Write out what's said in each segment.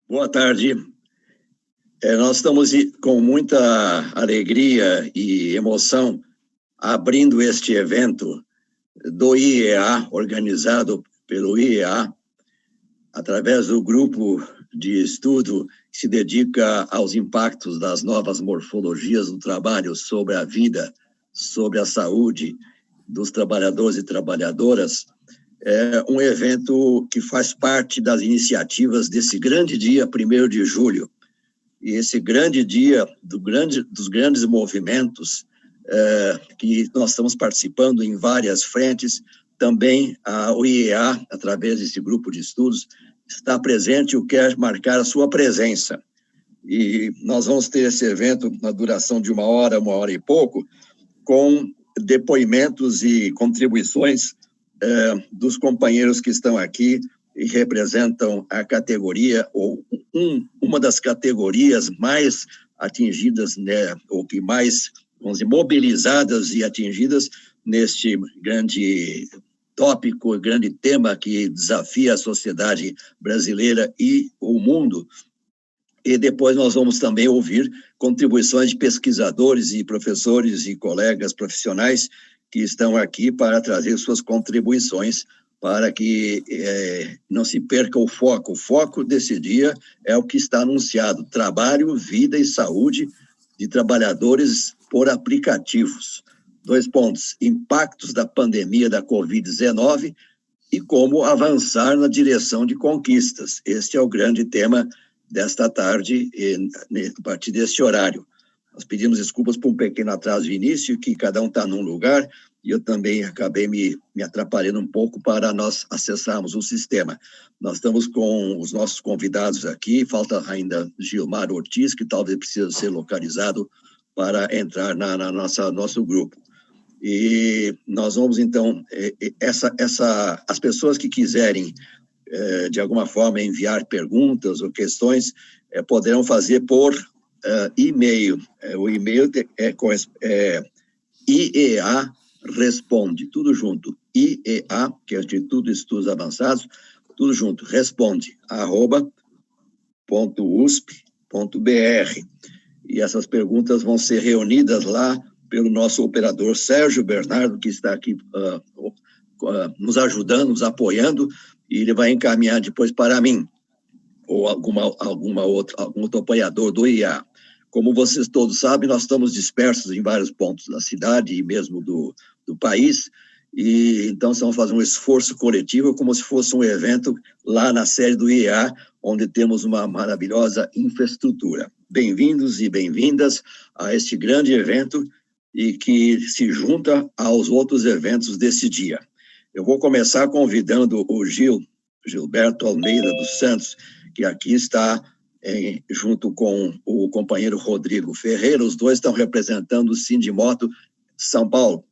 Boa tarde. Nós estamos com muita alegria e emoção abrindo este evento do IEA, organizado pelo IEA, através do grupo de estudo que se dedica aos impactos das novas morfologias do trabalho sobre a vida, sobre a saúde dos trabalhadores e trabalhadoras. É um evento que faz parte das iniciativas desse grande dia, 1º de julho. E esse grande dia dos grandes movimentos que nós estamos participando em várias frentes, também a OIEA, através desse grupo de estudos, está presente e quer marcar a sua presença. E nós vamos ter esse evento na duração de 1 hora e pouco, com depoimentos e contribuições dos companheiros que estão aqui e representam a categoria, ou uma das categorias mais atingidas, né, ou que mais, vamos dizer, mobilizadas e atingidas neste grande tópico, grande tema que desafia a sociedade brasileira e o mundo. E depois nós vamos também ouvir contribuições de pesquisadores e professores e colegas profissionais que estão aqui para trazer suas contribuições para que não se perca o foco. O foco desse dia é o que está anunciado: trabalho, vida e saúde de trabalhadores por aplicativos. 2 pontos: impactos da pandemia da Covid-19 e como avançar na direção de conquistas. Este é o grande tema desta tarde, a partir deste horário. Nós pedimos desculpas por um pequeno atraso de início, que cada um está num lugar, e eu também acabei me atrapalhando um pouco para nós acessarmos o sistema. Nós estamos com os nossos convidados aqui, falta ainda Gilmar Ortiz, que talvez precise ser localizado para entrar na nosso grupo. E nós vamos, então, as pessoas que quiserem, de alguma forma, enviar perguntas ou questões, poderão fazer por e-mail. O e-mail é IEA Responde, tudo junto. IEA, que é o Instituto de Estudos Avançados, tudo junto, responde, @usp.br. E essas perguntas vão ser reunidas lá pelo nosso operador Sérgio Bernardo, que está aqui nos ajudando, nos apoiando, e ele vai encaminhar depois para mim, ou algum outro apoiador do IEA. Como vocês todos sabem, nós estamos dispersos em vários pontos da cidade e mesmo do país, e então estamos fazendo um esforço coletivo, como se fosse um evento lá na sede do IEA, onde temos uma maravilhosa infraestrutura. Bem-vindos e bem-vindas a este grande evento e que se junta aos outros eventos desse dia. Eu vou começar convidando o Gilberto Almeida dos Santos, que aqui está junto com o companheiro Rodrigo Ferreira. Os dois estão representando o Sindimoto São Paulo.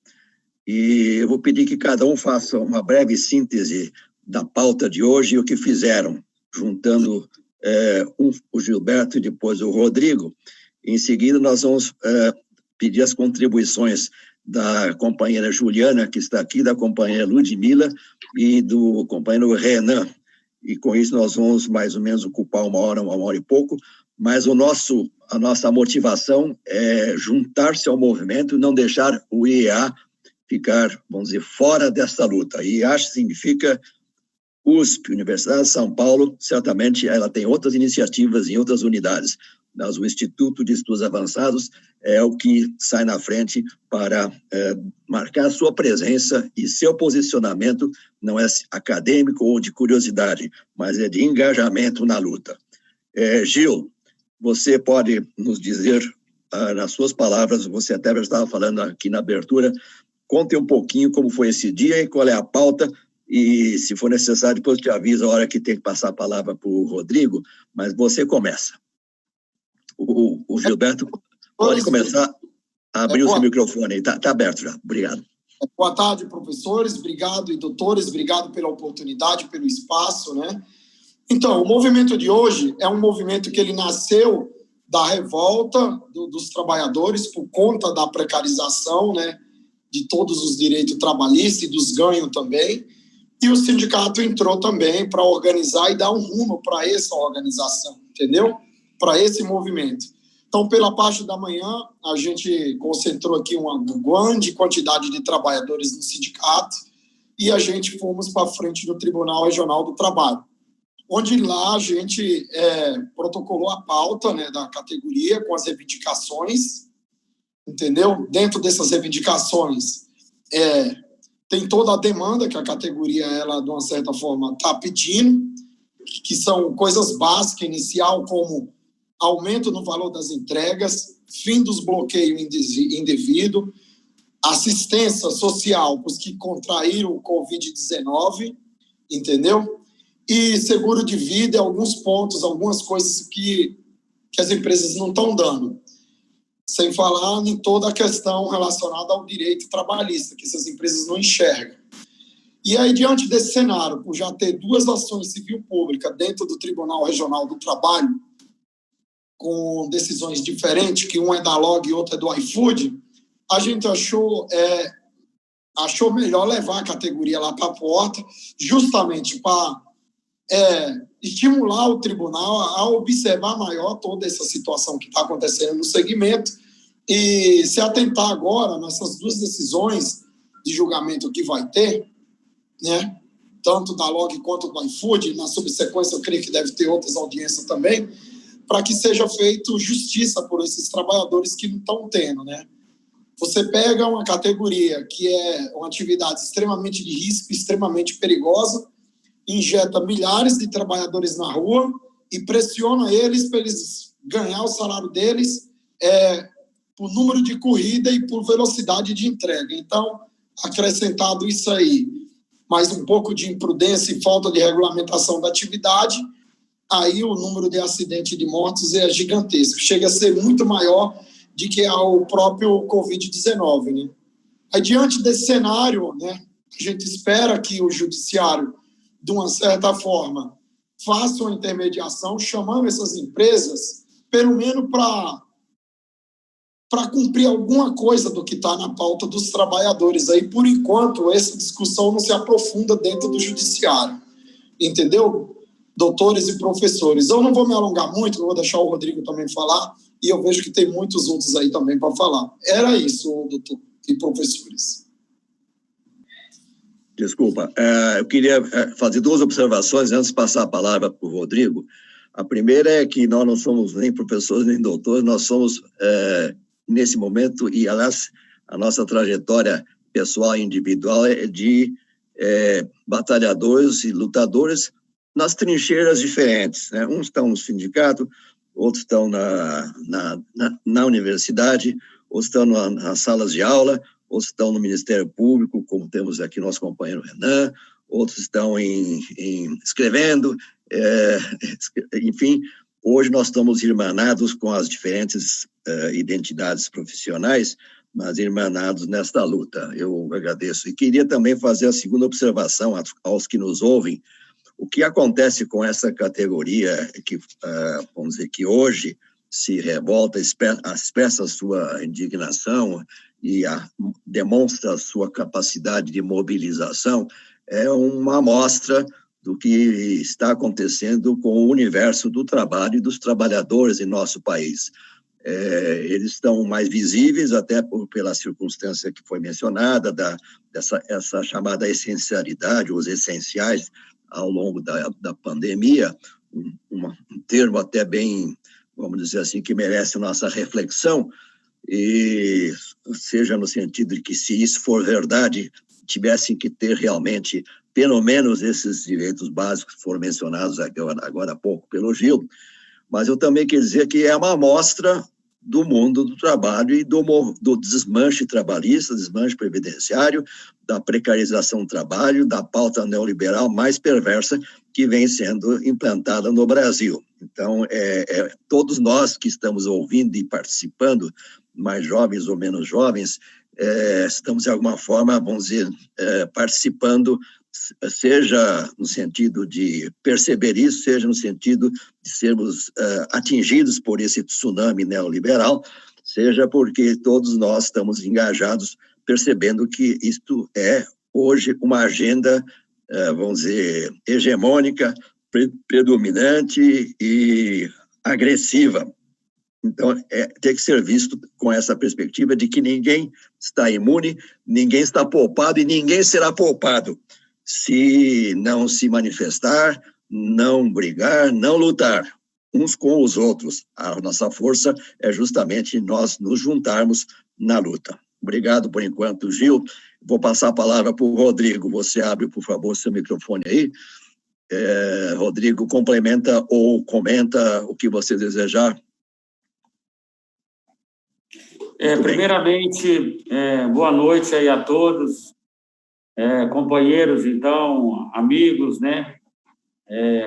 E eu vou pedir que cada um faça uma breve síntese da pauta de hoje e o que fizeram, juntando o Gilberto e depois o Rodrigo. Em seguida, nós vamos pedir as contribuições da companheira Juliana, que está aqui, da companheira Ludmila e do companheiro Renan. E com isso nós vamos mais ou menos ocupar 1 hora e pouco, mas a nossa motivação é juntar-se ao movimento e não deixar o IEA ficar, vamos dizer, fora desta luta. IEA significa USP, Universidade de São Paulo. Certamente ela tem outras iniciativas em outras unidades, mas o Instituto de Estudos Avançados é o que sai na frente para marcar sua presença, e seu posicionamento não é acadêmico ou de curiosidade, mas é de engajamento na luta. Gil, você pode nos dizer, nas suas palavras, você até já estava falando aqui na abertura, conte um pouquinho como foi esse dia e qual é a pauta, e se for necessário, depois eu te aviso a hora que tem que passar a palavra para o Rodrigo, mas você começa. O Gilberto pode começar a abrir o seu microfone. Está aberto já. Obrigado. Boa tarde, professores. Obrigado, e doutores. Obrigado pela oportunidade, pelo espaço, né? Então, o movimento de hoje é um movimento que ele nasceu da revolta dos trabalhadores por conta da precarização, né, de todos os direitos trabalhistas e dos ganhos também. E o sindicato entrou também para organizar e dar um rumo para essa organização. entendeu? Para esse movimento. Então, pela parte da manhã, a gente concentrou aqui uma grande quantidade de trabalhadores no sindicato e a gente fomos para frente do Tribunal Regional do Trabalho, onde lá a gente protocolou a pauta, né, da categoria com as reivindicações, entendeu? Dentro dessas reivindicações, tem toda a demanda que a categoria, ela, de uma certa forma, está pedindo, que são coisas básicas, inicial, como aumento no valor das entregas, fim dos bloqueios indevidos, assistência social para os que contraíram o Covid-19, entendeu? E seguro de vida, alguns pontos, algumas coisas que as empresas não estão dando. Sem falar em toda a questão relacionada ao direito trabalhista, que essas empresas não enxergam. E aí, diante desse cenário, por já ter 2 ações civil pública dentro do Tribunal Regional do Trabalho, com decisões diferentes, que uma é da Log e outra é do iFood, a gente achou melhor levar a categoria lá para a porta, justamente para estimular o tribunal a observar maior toda essa situação que está acontecendo no segmento e se atentar agora nessas 2 decisões de julgamento que vai ter, né? Tanto da Log quanto do iFood. Na subsequência, eu creio que deve ter outras audiências também, para que seja feita justiça por esses trabalhadores que não estão tendo, né? Você pega uma categoria que é uma atividade extremamente de risco, extremamente perigosa, injeta milhares de trabalhadores na rua e pressiona eles para eles ganhar o salário deles por número de corrida e por velocidade de entrega. Então, acrescentado isso aí, mais um pouco de imprudência e falta de regulamentação da atividade, aí o número de acidentes e de mortos é gigantesco, chega a ser muito maior do que o próprio Covid-19, né? Aí, diante desse cenário, né, a gente espera que o judiciário, de uma certa forma, faça uma intermediação, chamando essas empresas, pelo menos para cumprir alguma coisa do que está na pauta dos trabalhadores. Aí, por enquanto, essa discussão não se aprofunda dentro do judiciário, entendeu? Doutores e professores. Eu não vou me alongar muito, eu vou deixar o Rodrigo também falar, e eu vejo que tem muitos outros aí também para falar. Era isso, doutor e professores. Desculpa, eu queria fazer 2 observações antes de passar a palavra para o Rodrigo. A primeira é que nós não somos nem professores nem doutores, nós somos, nesse momento, e aliás, a nossa trajetória pessoal e individual é de batalhadores e lutadores nas trincheiras diferentes, né? Uns estão no sindicato, outros estão na universidade, outros estão nas salas de aula, outros estão no Ministério Público, como temos aqui nosso companheiro Renan, outros estão escrevendo, enfim, hoje nós estamos irmanados com as diferentes identidades profissionais, mas irmanados nesta luta. Eu agradeço. E queria também fazer a segunda observação aos que nos ouvem. O que acontece com essa categoria que, vamos dizer, que hoje se revolta, expressa a sua indignação e demonstra a sua capacidade de mobilização, é uma amostra do que está acontecendo com o universo do trabalho e dos trabalhadores em nosso país. Eles estão mais visíveis, até pela circunstância que foi mencionada, essa chamada essencialidade, os essenciais, ao longo da pandemia, um termo até bem, vamos dizer assim, que merece nossa reflexão, e seja no sentido de que, se isso for verdade, tivessem que ter realmente, pelo menos, esses direitos básicos que foram mencionados agora há pouco pelo Gil, mas eu também quero dizer que é uma amostra do mundo do trabalho e do desmanche trabalhista, desmanche previdenciário, da precarização do trabalho, da pauta neoliberal mais perversa que vem sendo implantada no Brasil. Então, todos nós que estamos ouvindo e participando, mais jovens ou menos jovens, estamos, de alguma forma, vamos dizer, participando, seja no sentido de perceber isso, seja no sentido de sermos atingidos por esse tsunami neoliberal, seja porque todos nós estamos engajados, percebendo que isto é, hoje, uma agenda, vamos dizer, hegemônica, predominante e agressiva. Então, tem que ser visto com essa perspectiva de que ninguém está imune, ninguém está poupado e ninguém será poupado se não se manifestar, não brigar, não lutar uns com os outros. A nossa força é justamente nós nos juntarmos na luta. Obrigado por enquanto, Gil. Vou passar a palavra para o Rodrigo. Você abre, por favor, seu microfone aí. Rodrigo, complementa ou comenta o que você desejar. Primeiramente, boa noite aí a todos, companheiros, então, amigos, né,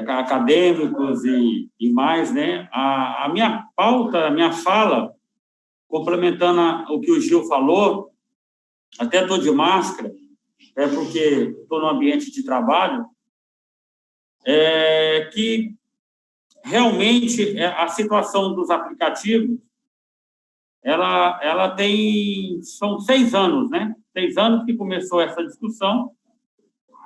acadêmicos e mais, né, a minha pauta, a minha fala, complementando o que o Gil falou, até estou de máscara, porque estou no ambiente de trabalho, que realmente a situação dos aplicativos, ela são 6 anos, né? 6 anos que começou essa discussão.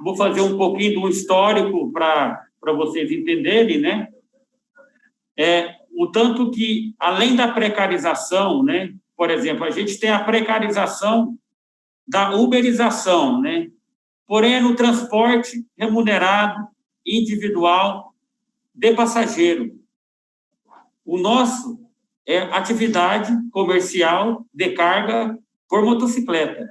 Vou fazer um pouquinho do histórico para vocês entenderem, né? O tanto que, além da precarização, né? Por exemplo, a gente tem a precarização da uberização, né? Porém, no transporte remunerado, individual, de passageiro. O nosso é atividade comercial de carga por motocicleta.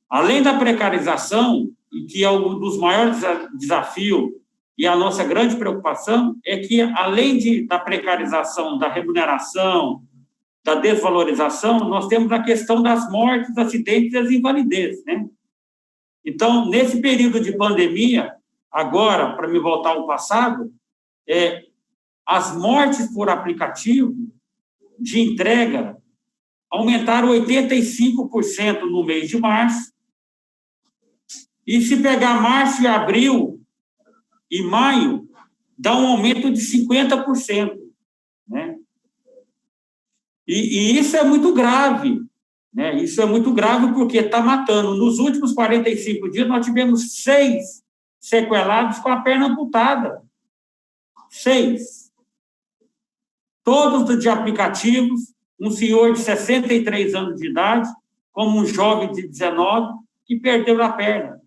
Além da precarização, e que é um dos maiores desafios e a nossa grande preocupação, é que, além da precarização, da remuneração, da desvalorização, nós temos a questão das mortes, acidentes e as invalidez, né? Então, nesse período de pandemia, agora, para me voltar ao passado, as mortes por aplicativo de entrega aumentaram 85% no mês de março, e se pegar março e abril e maio, dá um aumento de 50%, né? E isso é muito grave, né? Isso é muito grave porque está matando. Nos últimos 45 dias, nós tivemos 6 sequelados com a perna amputada. 6. Todos de aplicativos, um senhor de 63 anos de idade, como um jovem de 19, que perdeu a perna.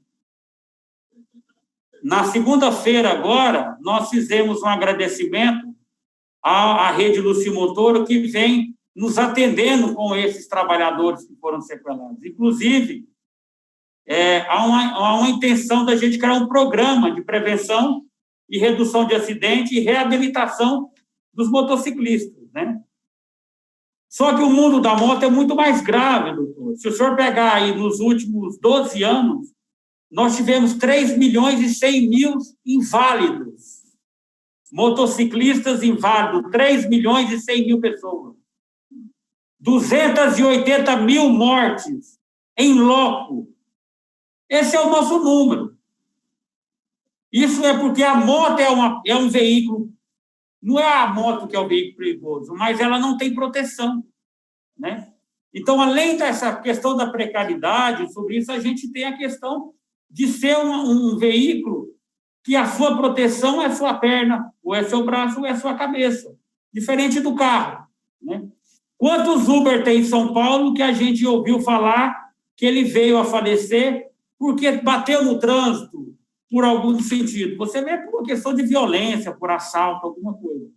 Na segunda-feira, agora, nós fizemos um agradecimento à Rede Lúcio Montoro, que vem nos atendendo com esses trabalhadores que foram sequelados. Inclusive, há uma intenção da gente criar um programa de prevenção e redução de acidente e reabilitação dos motociclistas, né? Só que o mundo da moto é muito mais grave, doutor. Se o senhor pegar aí nos últimos 12 anos, nós tivemos 3.100.000 inválidos. Motociclistas inválidos, 3.100.000 pessoas. 280.000 mortes em loco. Esse é o nosso número. Isso é porque a moto é um veículo. Não é a moto que é o veículo perigoso, mas ela não tem proteção, né? Então, além dessa questão da precariedade, sobre isso a gente tem a questão de ser um veículo que a sua proteção é sua perna, ou é seu braço, ou é sua cabeça, diferente do carro, né? Quantos Uber tem em São Paulo que a gente ouviu falar que ele veio a falecer porque bateu no trânsito, por algum sentido? Você vê por uma questão de violência, por assalto, alguma coisa.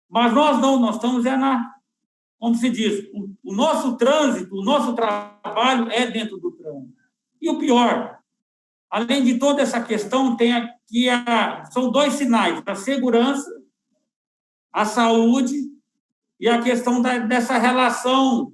Mas nós não, nós estamos como se diz, o nosso trânsito, o nosso trabalho é dentro do trânsito. E o pior, além de toda essa questão, tem aqui são 2 sinais, a segurança, a saúde e a questão dessa relação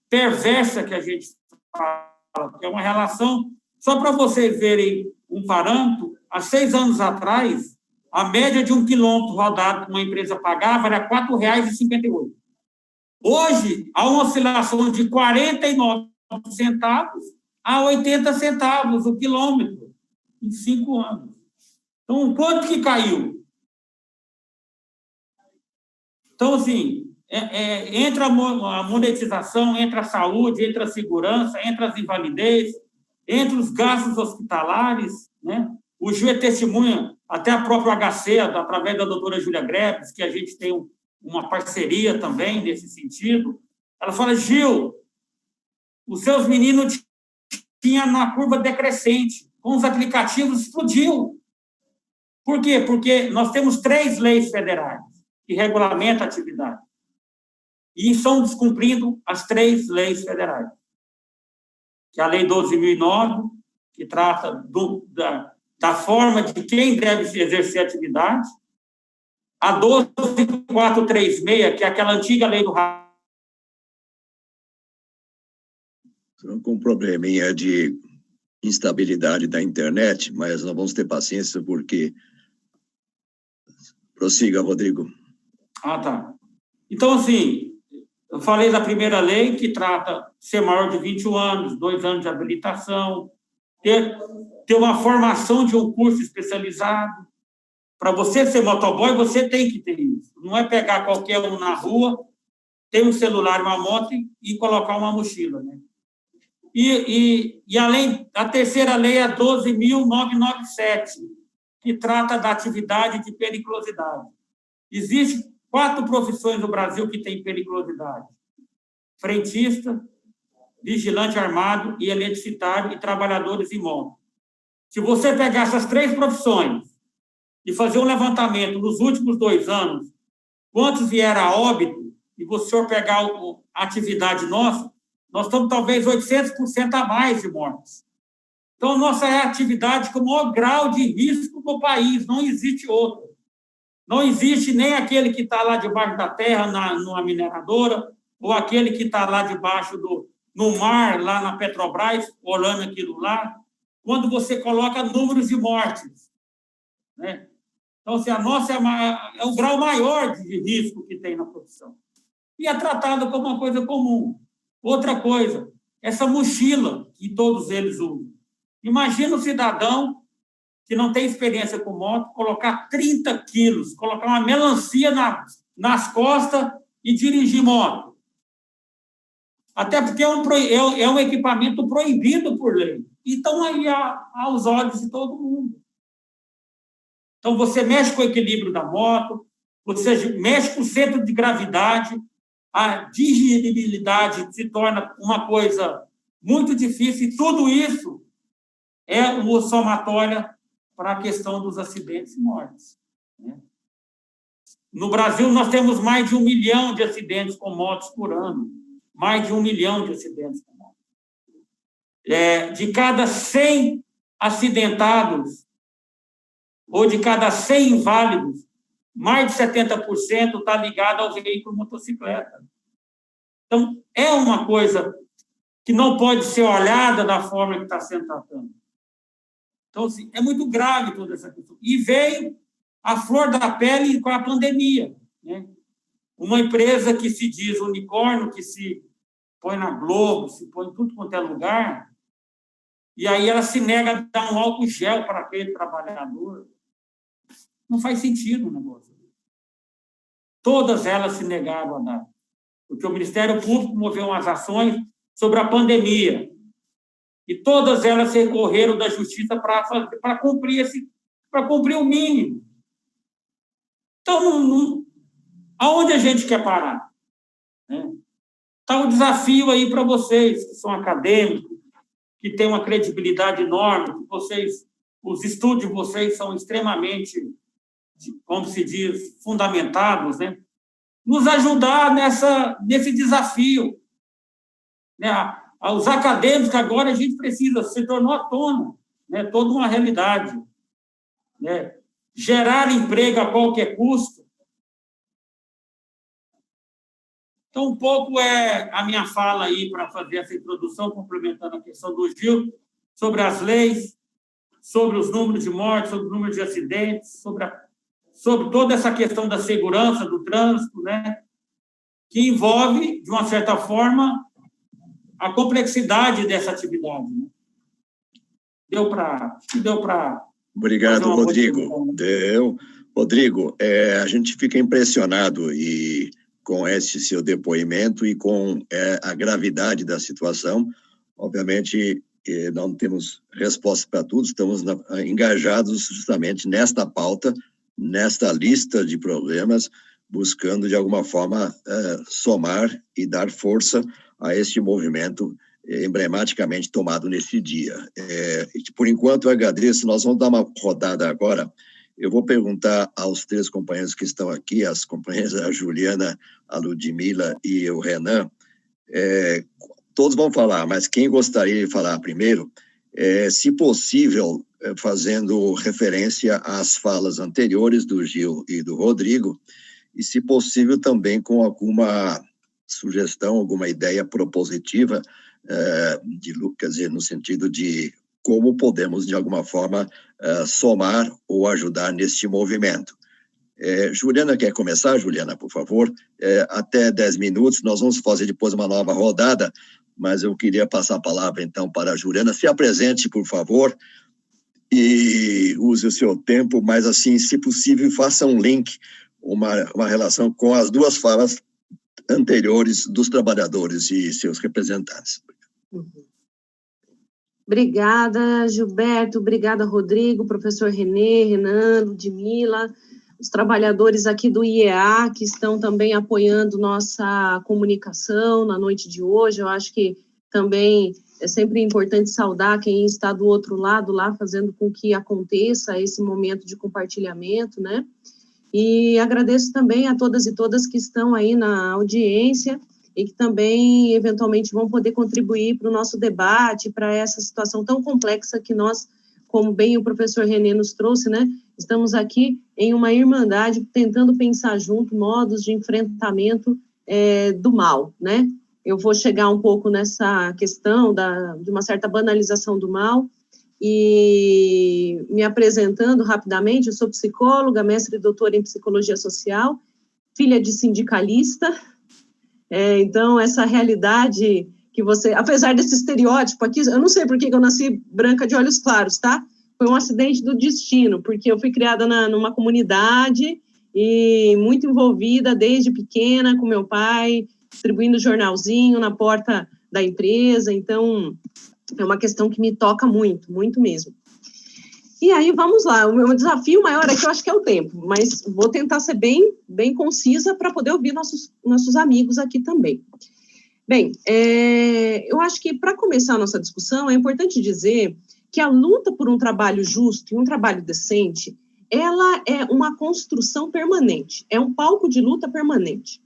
perversa que a gente fala, que é uma relação, só para vocês verem um parâmetro, há 6 anos atrás, a média de 1 quilômetro rodado que uma empresa pagava era R$ 4,58. Hoje, há uma oscilação de 49 centavos a 80 centavos o quilômetro, em 5 anos. Então, quanto que caiu? Então, assim, entra a monetização, entra a saúde, entra a segurança, entra as invalidez, entra os gastos hospitalares, né? O Gil é testemunha, até a própria HC, através da doutora Júlia Greves, que a gente tem uma parceria também nesse sentido. Ela fala, Gil, os seus meninos tinham na curva decrescente, com os aplicativos explodiu. Por quê? Porque nós temos 3 leis federais que regulamentam a atividade. E estão descumprindo as 3 leis federais. Que é a Lei 12.009, que trata da forma de quem deve exercer a atividade, a 12.436, que é aquela antiga lei do rádio. Com um probleminha de instabilidade da internet, mas nós vamos ter paciência porque... Prossiga, Rodrigo. Ah, tá. Então, assim, eu falei da primeira lei, que trata ser maior de 21 anos, 2 anos de habilitação, ter uma formação de um curso especializado. Para você ser motoboy, você tem que ter isso. Não é pegar qualquer um na rua, ter um celular e uma moto e colocar uma mochila, né? E além, a terceira lei é a 12.997, que trata da atividade de periculosidade. Existem 4 profissões no Brasil que têm periculosidade: frentista, vigilante armado e eletricitário e trabalhadores em moto. Se você pegar essas 3 profissões e fazer um levantamento nos últimos 2 anos, quantos vieram a óbito, e você pegar a atividade nossa, nós estamos talvez 800% a mais de mortes. Então, nossa é a atividade com o maior grau de risco do país, não existe outra. Não existe nem aquele que está lá debaixo da terra, numa mineradora, ou aquele que está lá debaixo no mar, lá na Petrobras, olhando aquilo lá, quando você coloca números de mortes, né? Então, assim, a nossa é o grau maior de risco que tem na profissão. E é tratado como uma coisa comum. Outra coisa, essa mochila que todos eles usam. Imagina um cidadão que não tem experiência com moto, colocar 30 quilos, colocar uma melancia nas costas e dirigir moto. Até porque é um equipamento proibido por lei. E estão aí aos olhos de todo mundo. Então, você mexe com o equilíbrio da moto, você mexe com o centro de gravidade, a digeribilidade se torna uma coisa muito difícil, e tudo isso é uma somatória para a questão dos acidentes e mortes, né? No Brasil, nós temos mais de 1 milhão de acidentes com motos por ano. Mais de 1 milhão de acidentes com motos. De cada 100 acidentados, ou de cada 100 inválidos, mais de 70% está ligado ao veículo motocicleta. Então, é uma coisa que não pode ser olhada da forma que está sendo tratada. Então, assim, é muito grave toda essa questão. E veio a flor da pele com a pandemia, né? Uma empresa que se diz unicórnio, que se põe na Globo, se põe em tudo quanto é lugar, e aí ela se nega a dar um álcool gel para aquele trabalhador. Não faz sentido o negócio. Todas elas se negaram a dar. Porque o Ministério Público moveu umas ações sobre a pandemia. E todas elas recorreram da Justiça para cumprir o mínimo. Então, aonde a gente quer parar? Está o desafio aí para vocês, que são acadêmicos, que têm uma credibilidade enorme, que os estudos de vocês são extremamente, como se diz, fundamentados, né? Nos ajudar nesse desafio, né? Os acadêmicos, agora a gente precisa, se tornou à tona, né? Toda uma realidade, né? Gerar emprego a qualquer custo. Então, um pouco é a minha fala aí para fazer essa introdução, complementando a questão do Gil, sobre as leis, sobre os números de mortes, sobre o número de acidentes, sobre toda essa questão da segurança do trânsito, né? Que envolve, de uma certa forma, a complexidade dessa atividade, né? Deu para... Obrigado, Rodrigo. Deu. Rodrigo, a gente fica impressionado com esse seu depoimento e com a gravidade da situação. Obviamente, não temos resposta para tudo, estamos engajados justamente nesta pauta, nesta lista de problemas, buscando, de alguma forma, somar e dar força a este movimento emblematicamente tomado nesse dia. Por enquanto, eu agradeço. Nós vamos dar uma rodada agora. Eu vou perguntar aos 3 companheiros que estão aqui, as companheiras, a Juliana, a Ludmila e o Renan, todos vão falar, mas quem gostaria de falar primeiro, se possível, fazendo referência às falas anteriores do Gil e do Rodrigo, e, se possível, também com alguma sugestão, alguma ideia propositiva, quer dizer, no sentido de como podemos, de alguma forma, somar ou ajudar neste movimento. Juliana, quer começar? Juliana, por favor. Até 10 minutos, nós vamos fazer depois uma nova rodada, mas eu queria passar a palavra, então, para a Juliana. Se apresente, por favor, e use o seu tempo, mas, assim, se possível, faça um link, uma relação com as 2 falas anteriores dos trabalhadores e seus representantes. Obrigada, Gilberto, obrigada, Rodrigo, professor Renê, Renan, Ludmila, os trabalhadores aqui do IEA, que estão também apoiando nossa comunicação na noite de hoje. Eu acho que também é sempre importante saudar quem está do outro lado lá, fazendo com que aconteça esse momento de compartilhamento, né? E agradeço também a todas e todas que estão aí na audiência e que também, eventualmente, vão poder contribuir para o nosso debate, para essa situação tão complexa que nós, como bem o professor Renê nos trouxe, né, estamos aqui em uma irmandade, tentando pensar junto modos de enfrentamento do mal, né? Eu vou chegar um pouco nessa questão de uma certa banalização do mal. E me apresentando rapidamente, eu sou psicóloga, mestre e doutora em psicologia social, filha de sindicalista. Então, essa realidade que você, apesar desse estereótipo aqui, eu não sei por que eu nasci branca de olhos claros, tá? Foi um acidente do destino, porque eu fui criada numa comunidade e muito envolvida desde pequena com meu pai, distribuindo jornalzinho na porta da empresa. Então, é uma questão que me toca muito, muito mesmo. E aí, vamos lá, o meu desafio maior aqui, eu acho que é o tempo, mas vou tentar ser bem concisa para poder ouvir nossos amigos aqui também. Bem, eu acho que para começar a nossa discussão, é importante dizer que a luta por um trabalho justo e um trabalho decente, ela é uma construção permanente, é um palco de luta permanente.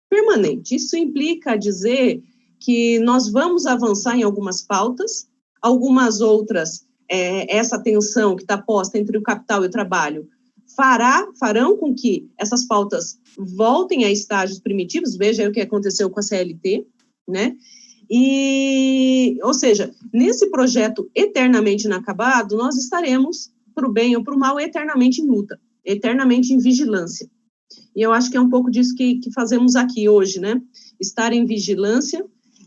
Permanente, isso implica dizer que nós vamos avançar em algumas pautas, algumas outras, essa tensão que está posta entre o capital e o trabalho, farão com que essas pautas voltem a estágios primitivos, veja aí o que aconteceu com a CLT, né? Ou seja, nesse projeto eternamente inacabado, nós estaremos, para o bem ou para o mal, eternamente em luta, eternamente em vigilância. E eu acho que é um pouco disso que fazemos aqui hoje, né? Estar em vigilância,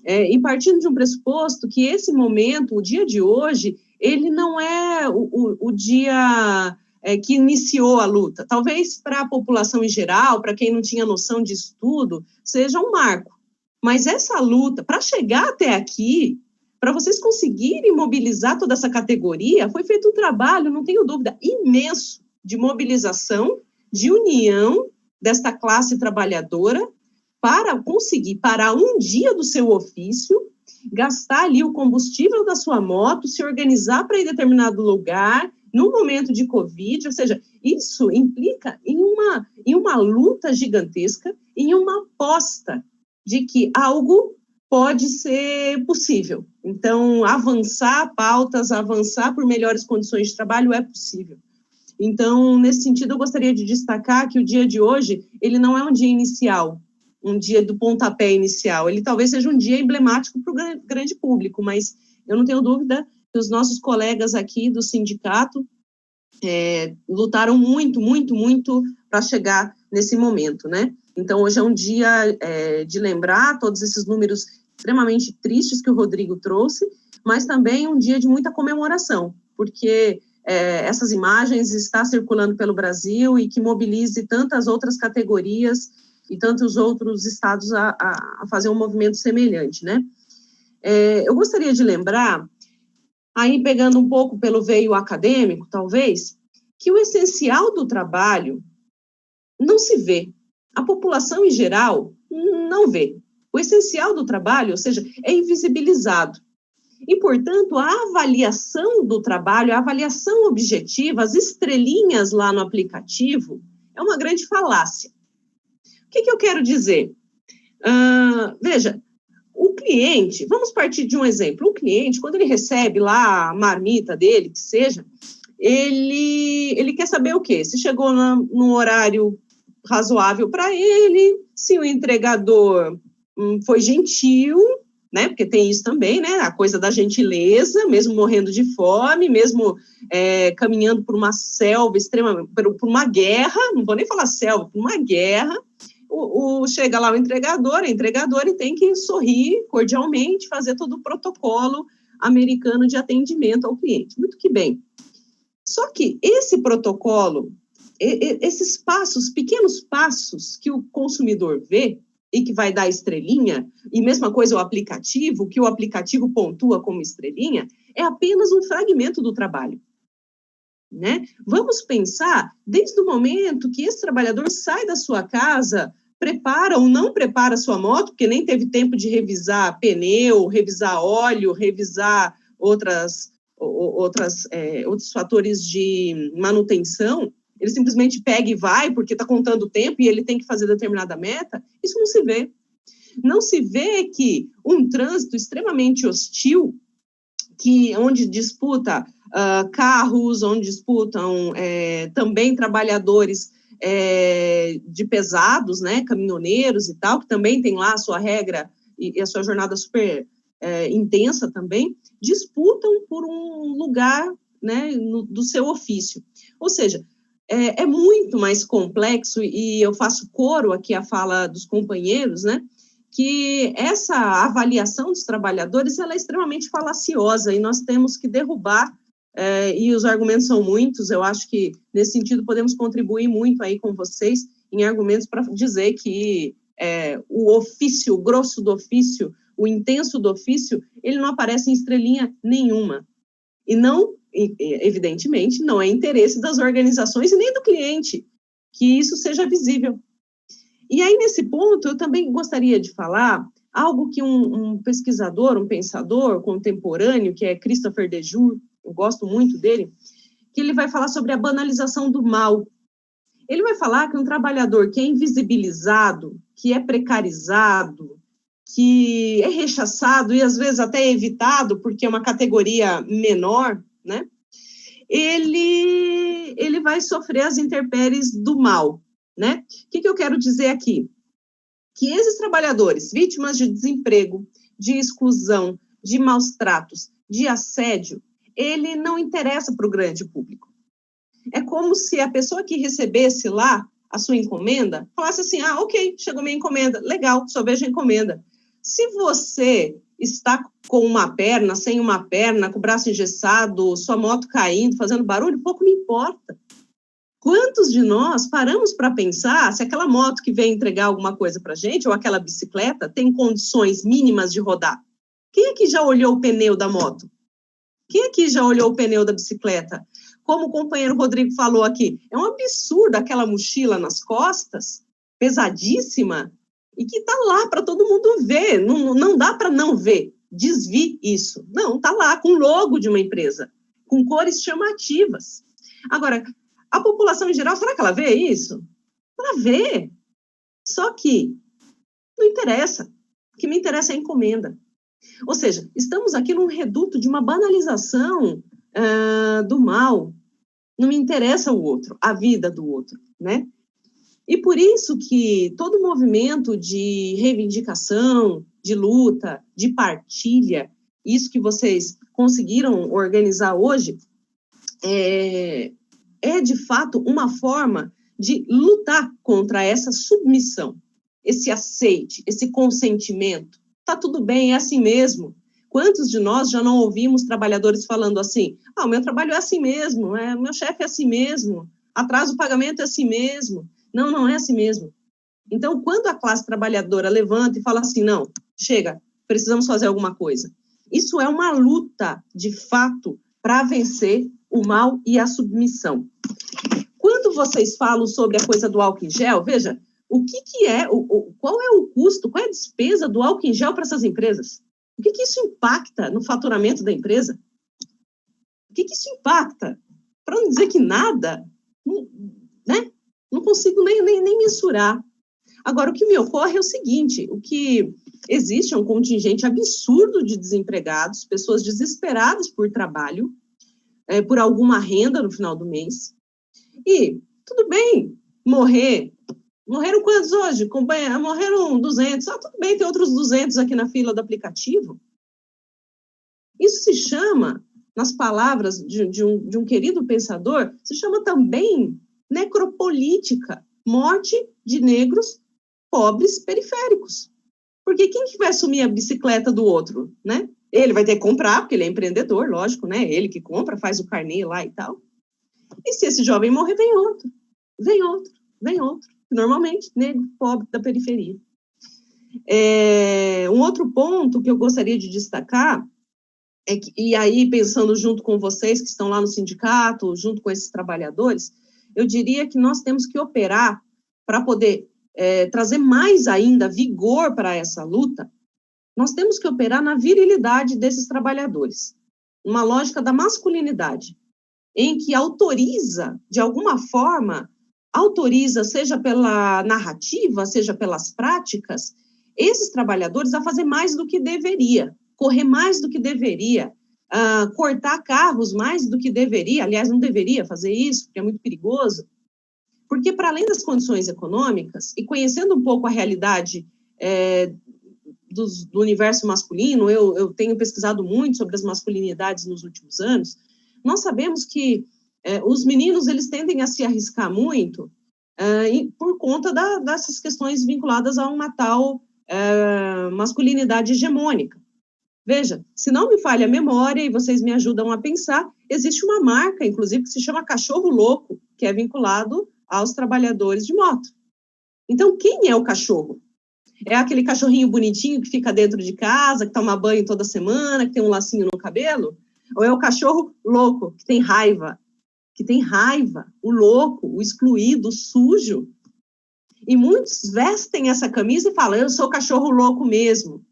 e partindo de um pressuposto que esse momento, o dia de hoje, ele não é o dia que iniciou a luta. Talvez para a população em geral, para quem não tinha noção disso tudo, seja um marco. Mas essa luta, para chegar até aqui, para vocês conseguirem mobilizar toda essa categoria, foi feito um trabalho, não tenho dúvida, imenso de mobilização, de união desta classe trabalhadora, para conseguir parar um dia do seu ofício, gastar ali o combustível da sua moto, se organizar para ir em determinado lugar, no momento de Covid, ou seja, isso implica em uma luta gigantesca, em uma aposta de que algo pode ser possível. Então, avançar pautas, avançar por melhores condições de trabalho é possível. Então, nesse sentido, eu gostaria de destacar que o dia de hoje, ele não é um dia inicial, um dia do pontapé inicial, ele talvez seja um dia emblemático para o grande público, mas eu não tenho dúvida que os nossos colegas aqui do sindicato lutaram muito, muito, muito para chegar nesse momento, né? Então, hoje é um dia de lembrar todos esses números extremamente tristes que o Rodrigo trouxe, mas também um dia de muita comemoração, porque essas imagens estão circulando pelo Brasil e que mobilize tantas outras categorias e tantos outros estados a fazer um movimento semelhante, né? Eu gostaria de lembrar, aí pegando um pouco pelo veio acadêmico, talvez, que o essencial do trabalho não se vê. A população, em geral, não vê. O essencial do trabalho, ou seja, é invisibilizado. E, portanto, a avaliação do trabalho, a avaliação objetiva, as estrelinhas lá no aplicativo, é uma grande falácia. O que eu quero dizer? Veja, o cliente, vamos partir de um exemplo, o cliente, quando ele recebe lá a marmita dele, que seja, ele quer saber o quê? Se chegou num horário razoável para ele, se o entregador foi gentil, né? Porque tem isso também, né? A coisa da gentileza, mesmo morrendo de fome, mesmo caminhando por uma selva extremamente, por uma guerra, não vou nem falar selva, por uma guerra, chega lá o entregador, a entregadora, e tem que sorrir cordialmente, fazer todo o protocolo americano de atendimento ao cliente. Muito que bem. Só que esse protocolo, esses passos, pequenos passos que o consumidor vê e que vai dar estrelinha, e mesma coisa o aplicativo, que o aplicativo pontua como estrelinha, é apenas um fragmento do trabalho. Né? Vamos pensar, desde o momento que esse trabalhador sai da sua casa, prepara ou não prepara a sua moto, porque nem teve tempo de revisar pneu, revisar óleo, revisar outros fatores de manutenção, ele simplesmente pega e vai, porque está contando o tempo e ele tem que fazer determinada meta. Isso não se vê. Não se vê que um trânsito extremamente hostil, onde disputa carros, onde disputam também trabalhadores de pesados, né, caminhoneiros e tal, que também tem lá a sua regra e a sua jornada super intensa também, disputam por um lugar, né, do seu ofício. Ou seja, é muito mais complexo, e eu faço coro aqui à fala dos companheiros, né, que essa avaliação dos trabalhadores ela é extremamente falaciosa, e nós temos que derrubar, e os argumentos são muitos. Eu acho que, nesse sentido, podemos contribuir muito aí com vocês em argumentos para dizer que o ofício, o grosso do ofício, o intenso do ofício, ele não aparece em estrelinha nenhuma. E não, evidentemente, não é interesse das organizações e nem do cliente que isso seja visível. E aí, nesse ponto, eu também gostaria de falar algo que um pesquisador, um pensador contemporâneo, que é Christopher Dejour, eu gosto muito dele, que ele vai falar sobre a banalização do mal. Ele vai falar que um trabalhador que é invisibilizado, que é precarizado, que é rechaçado e, às vezes, até evitado, porque é uma categoria menor, né? Ele vai sofrer as intempéries do mal, né? O que eu quero dizer aqui? Que esses trabalhadores, vítimas de desemprego, de exclusão, de maus tratos, de assédio, ele não interessa para o grande público. É como se a pessoa que recebesse lá a sua encomenda falasse assim: ok, chegou minha encomenda, legal, só vejo a encomenda. Se você está com uma perna, sem uma perna, com o braço engessado, sua moto caindo, fazendo barulho, pouco me importa. Quantos de nós paramos para pensar se aquela moto que vem entregar alguma coisa para a gente, ou aquela bicicleta, tem condições mínimas de rodar? Quem aqui já olhou o pneu da moto? Quem aqui já olhou o pneu da bicicleta? Como o companheiro Rodrigo falou aqui, é um absurdo aquela mochila nas costas, pesadíssima, e que está lá para todo mundo ver. Não dá para não ver. Desvie isso. Não, está lá com o logo de uma empresa, com cores chamativas. Agora, a população em geral, será que ela vê isso? Ela vê. Só que não interessa. O que me interessa é a encomenda. Ou seja, estamos aqui num reduto de uma banalização do mal. Não me interessa o outro, a vida do outro, né? E por isso que todo movimento de reivindicação, de luta, de partilha, isso que vocês conseguiram organizar hoje, é de fato uma forma de lutar contra essa submissão, esse aceite, esse consentimento. Tá tudo bem, é assim mesmo. Quantos de nós já não ouvimos trabalhadores falando assim: o meu trabalho é assim mesmo, o meu chefe é assim mesmo, atraso o pagamento é assim mesmo. Não, não é assim mesmo. Então, quando a classe trabalhadora levanta e fala assim: não, chega, precisamos fazer alguma coisa. Isso é uma luta, de fato, para vencer o mal e a submissão. Quando vocês falam sobre a coisa do álcool em gel, veja, o que é, qual é o custo, qual é a despesa do álcool em gel para essas empresas? O que isso impacta no faturamento da empresa? O que isso impacta? Para não dizer que nada, né? Não consigo nem mensurar. Agora, o que me ocorre é o seguinte, o que existe é um contingente absurdo de desempregados, pessoas desesperadas por trabalho, por alguma renda no final do mês, e tudo bem morreram quantos hoje? Morreram 200, tudo bem, tem outros 200 aqui na fila do aplicativo. Isso se chama, nas palavras de um querido pensador, se chama também necropolítica, morte de negros pobres periféricos. Porque quem que vai assumir a bicicleta do outro, né? Ele vai ter que comprar, porque ele é empreendedor, lógico, né? Ele que compra, faz o carnê lá e tal. E se esse jovem morrer, vem outro. Normalmente, negro, pobre, da periferia. Um outro ponto que eu gostaria de destacar é que, e aí pensando junto com vocês que estão lá no sindicato, junto com esses trabalhadores, eu diria que nós temos que operar para poder trazer mais ainda vigor para essa luta. Nós temos que operar na virilidade desses trabalhadores, uma lógica da masculinidade, em que autoriza, de alguma forma, seja pela narrativa, seja pelas práticas, esses trabalhadores a fazer mais do que deveria, correr mais do que deveria, cortar carros mais do que deveria, aliás, não deveria fazer isso, porque é muito perigoso, porque para além das condições econômicas, e conhecendo um pouco a realidade do universo masculino, eu tenho pesquisado muito sobre as masculinidades nos últimos anos, nós sabemos que os meninos, eles tendem a se arriscar muito por conta dessas questões vinculadas a uma tal masculinidade hegemônica. Veja, se não me falha a memória, e vocês me ajudam a pensar, existe uma marca, inclusive, que se chama Cachorro Louco, que é vinculado aos trabalhadores de moto. Então, quem é o cachorro? É aquele cachorrinho bonitinho que fica dentro de casa, que toma banho toda semana, que tem um lacinho no cabelo? Ou é o cachorro louco, que tem raiva, o louco, o excluído, o sujo? E muitos vestem essa camisa e falam, eu sou cachorro louco mesmo.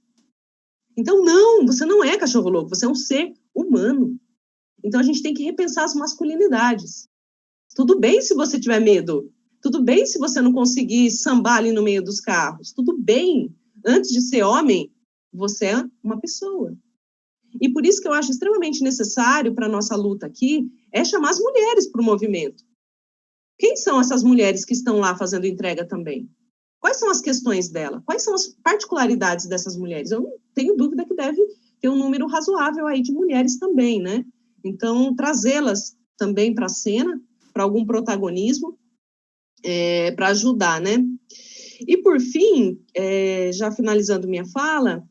Então, não, você não é cachorro louco, você é um ser humano. Então, a gente tem que repensar as masculinidades. Tudo bem se você tiver medo, tudo bem se você não conseguir sambar ali no meio dos carros, tudo bem. Antes de ser homem, você é uma pessoa. E por isso que eu acho extremamente necessário para a nossa luta aqui, é chamar as mulheres para o movimento. Quem são essas mulheres que estão lá fazendo entrega também? Quais são as questões dela? Quais são as particularidades dessas mulheres? Eu não tenho dúvida que deve ter um número razoável aí de mulheres também, né? Então, trazê-las também para a cena, para algum protagonismo, para ajudar, né? E, por fim, já finalizando minha fala,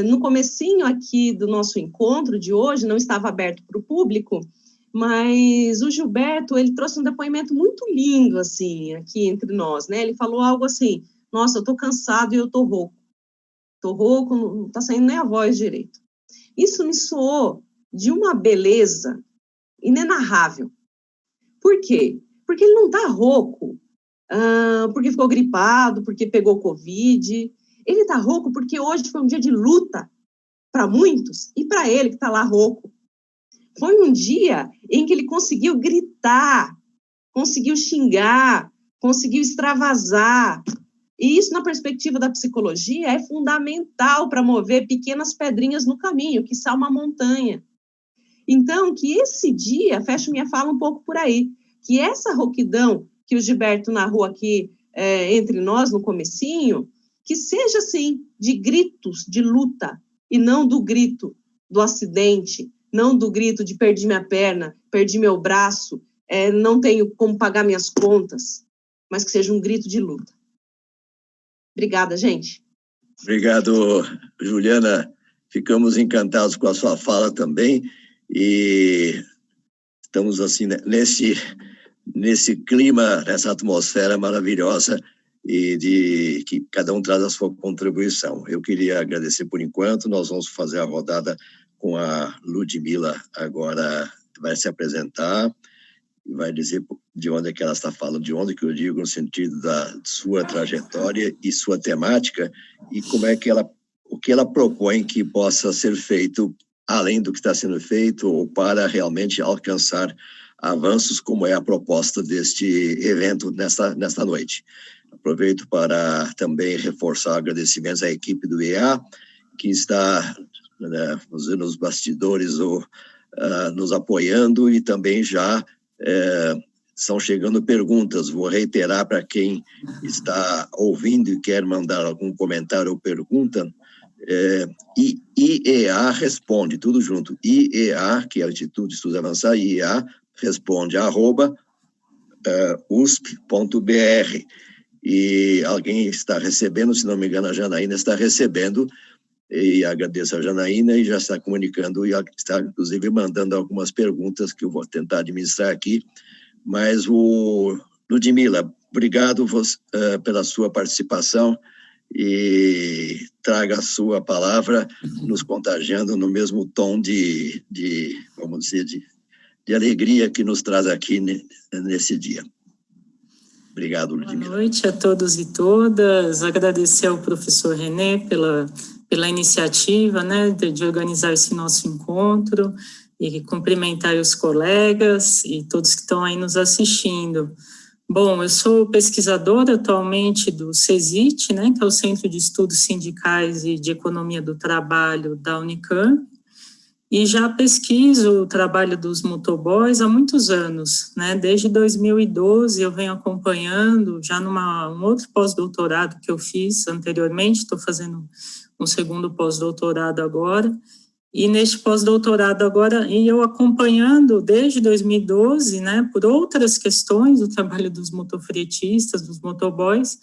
no comecinho aqui do nosso encontro de hoje, não estava aberto para o público, mas o Gilberto, ele trouxe um depoimento muito lindo, assim, aqui entre nós, né? Ele falou algo assim, nossa, eu estou cansado e eu estou rouco, não está saindo nem a voz direito. Isso me soou de uma beleza inenarrável. Por quê? Porque ele não está rouco, porque ficou gripado, porque pegou Covid. Ele está rouco porque hoje foi um dia de luta para muitos e para ele que está lá rouco. Foi um dia em que ele conseguiu gritar, conseguiu xingar, conseguiu extravasar. E isso, na perspectiva da psicologia, é fundamental para mover pequenas pedrinhas no caminho, que são uma montanha. Então, que esse dia, fecho minha fala um pouco por aí, que essa rouquidão que o Gilberto narrou aqui entre nós no comecinho, que seja, assim, de gritos de luta, e não do grito do acidente, não do grito de perdi minha perna, perdi meu braço, não tenho como pagar minhas contas, mas que seja um grito de luta. Obrigada, gente. Obrigado, Juliana. Ficamos encantados com a sua fala também, e estamos assim nesse clima, nessa atmosfera maravilhosa, e de que cada um traz a sua contribuição. Eu queria agradecer por enquanto. Nós vamos fazer a rodada com a Ludmila agora, vai se apresentar, vai dizer de onde é que ela está falando, de onde que eu digo, no sentido da sua trajetória e sua temática, e como é que o que ela propõe que possa ser feito, além do que está sendo feito, ou para realmente alcançar avanços, como é a proposta deste evento nesta noite. Aproveito para também reforçar agradecimentos à equipe do IEA, que está nos bastidores nos apoiando, e também já estão chegando perguntas. Vou reiterar para quem está ouvindo e quer mandar algum comentário ou pergunta, IEA responde, tudo junto, IEA, que é o Instituto de Estudos Avançados, IEA responde, @usp.br, e alguém está recebendo, se não me engano, a Janaína está recebendo, e agradeço a Janaína, e já está comunicando, e está, inclusive, mandando algumas perguntas que eu vou tentar administrar aqui, mas Ludmila, obrigado pela sua participação, e traga a sua palavra, nos contagiando no mesmo tom vamos dizer, de alegria que nos traz aqui nesse dia. Obrigado, Ludmila. Boa noite a todos e todas. Agradecer ao professor René pela iniciativa, né, de organizar esse nosso encontro, e cumprimentar os colegas e todos que estão aí nos assistindo. Bom, eu sou pesquisadora atualmente do CESIT, né, que é o Centro de Estudos Sindicais e de Economia do Trabalho da Unicamp, e já pesquiso o trabalho dos motoboys há muitos anos, né? Desde 2012 eu venho acompanhando, já um outro pós-doutorado que eu fiz anteriormente, estou fazendo um segundo pós-doutorado agora, e neste pós-doutorado agora, e eu acompanhando desde 2012, né, por outras questões, o trabalho dos motofretistas, dos motoboys,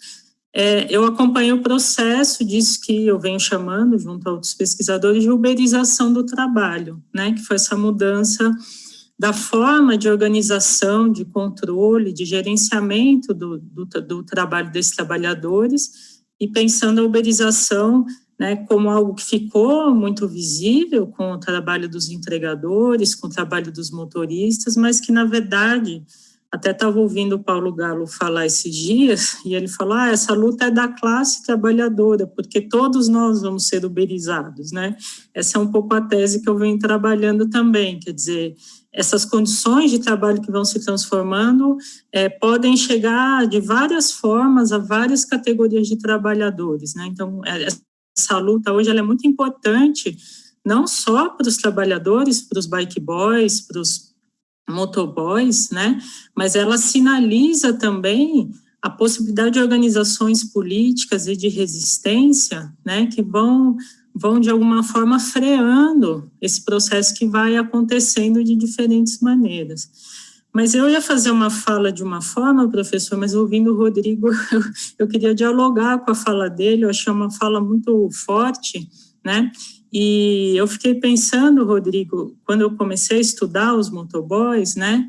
eu acompanhei o processo disso que eu venho chamando, junto a outros pesquisadores, de uberização do trabalho, né, que foi essa mudança da forma de organização, de controle, de gerenciamento do trabalho desses trabalhadores, e pensando a uberização, né, como algo que ficou muito visível com o trabalho dos entregadores, com o trabalho dos motoristas, mas que, na verdade, até estava ouvindo o Paulo Galo falar esses dias, e ele falou, essa luta é da classe trabalhadora, porque todos nós vamos ser uberizados, né? Essa é um pouco a tese que eu venho trabalhando também, quer dizer, essas condições de trabalho que vão se transformando podem chegar de várias formas a várias categorias de trabalhadores, né? Então, essa luta hoje ela é muito importante, não só para os trabalhadores, para os bike boys, para os motoboys, né, mas ela sinaliza também a possibilidade de organizações políticas e de resistência, né, que vão de alguma forma freando esse processo que vai acontecendo de diferentes maneiras. Mas eu ia fazer uma fala de uma forma, professor, mas ouvindo o Rodrigo, eu queria dialogar com a fala dele, eu achei uma fala muito forte, né? E eu fiquei pensando, Rodrigo, quando eu comecei a estudar os motoboys, né?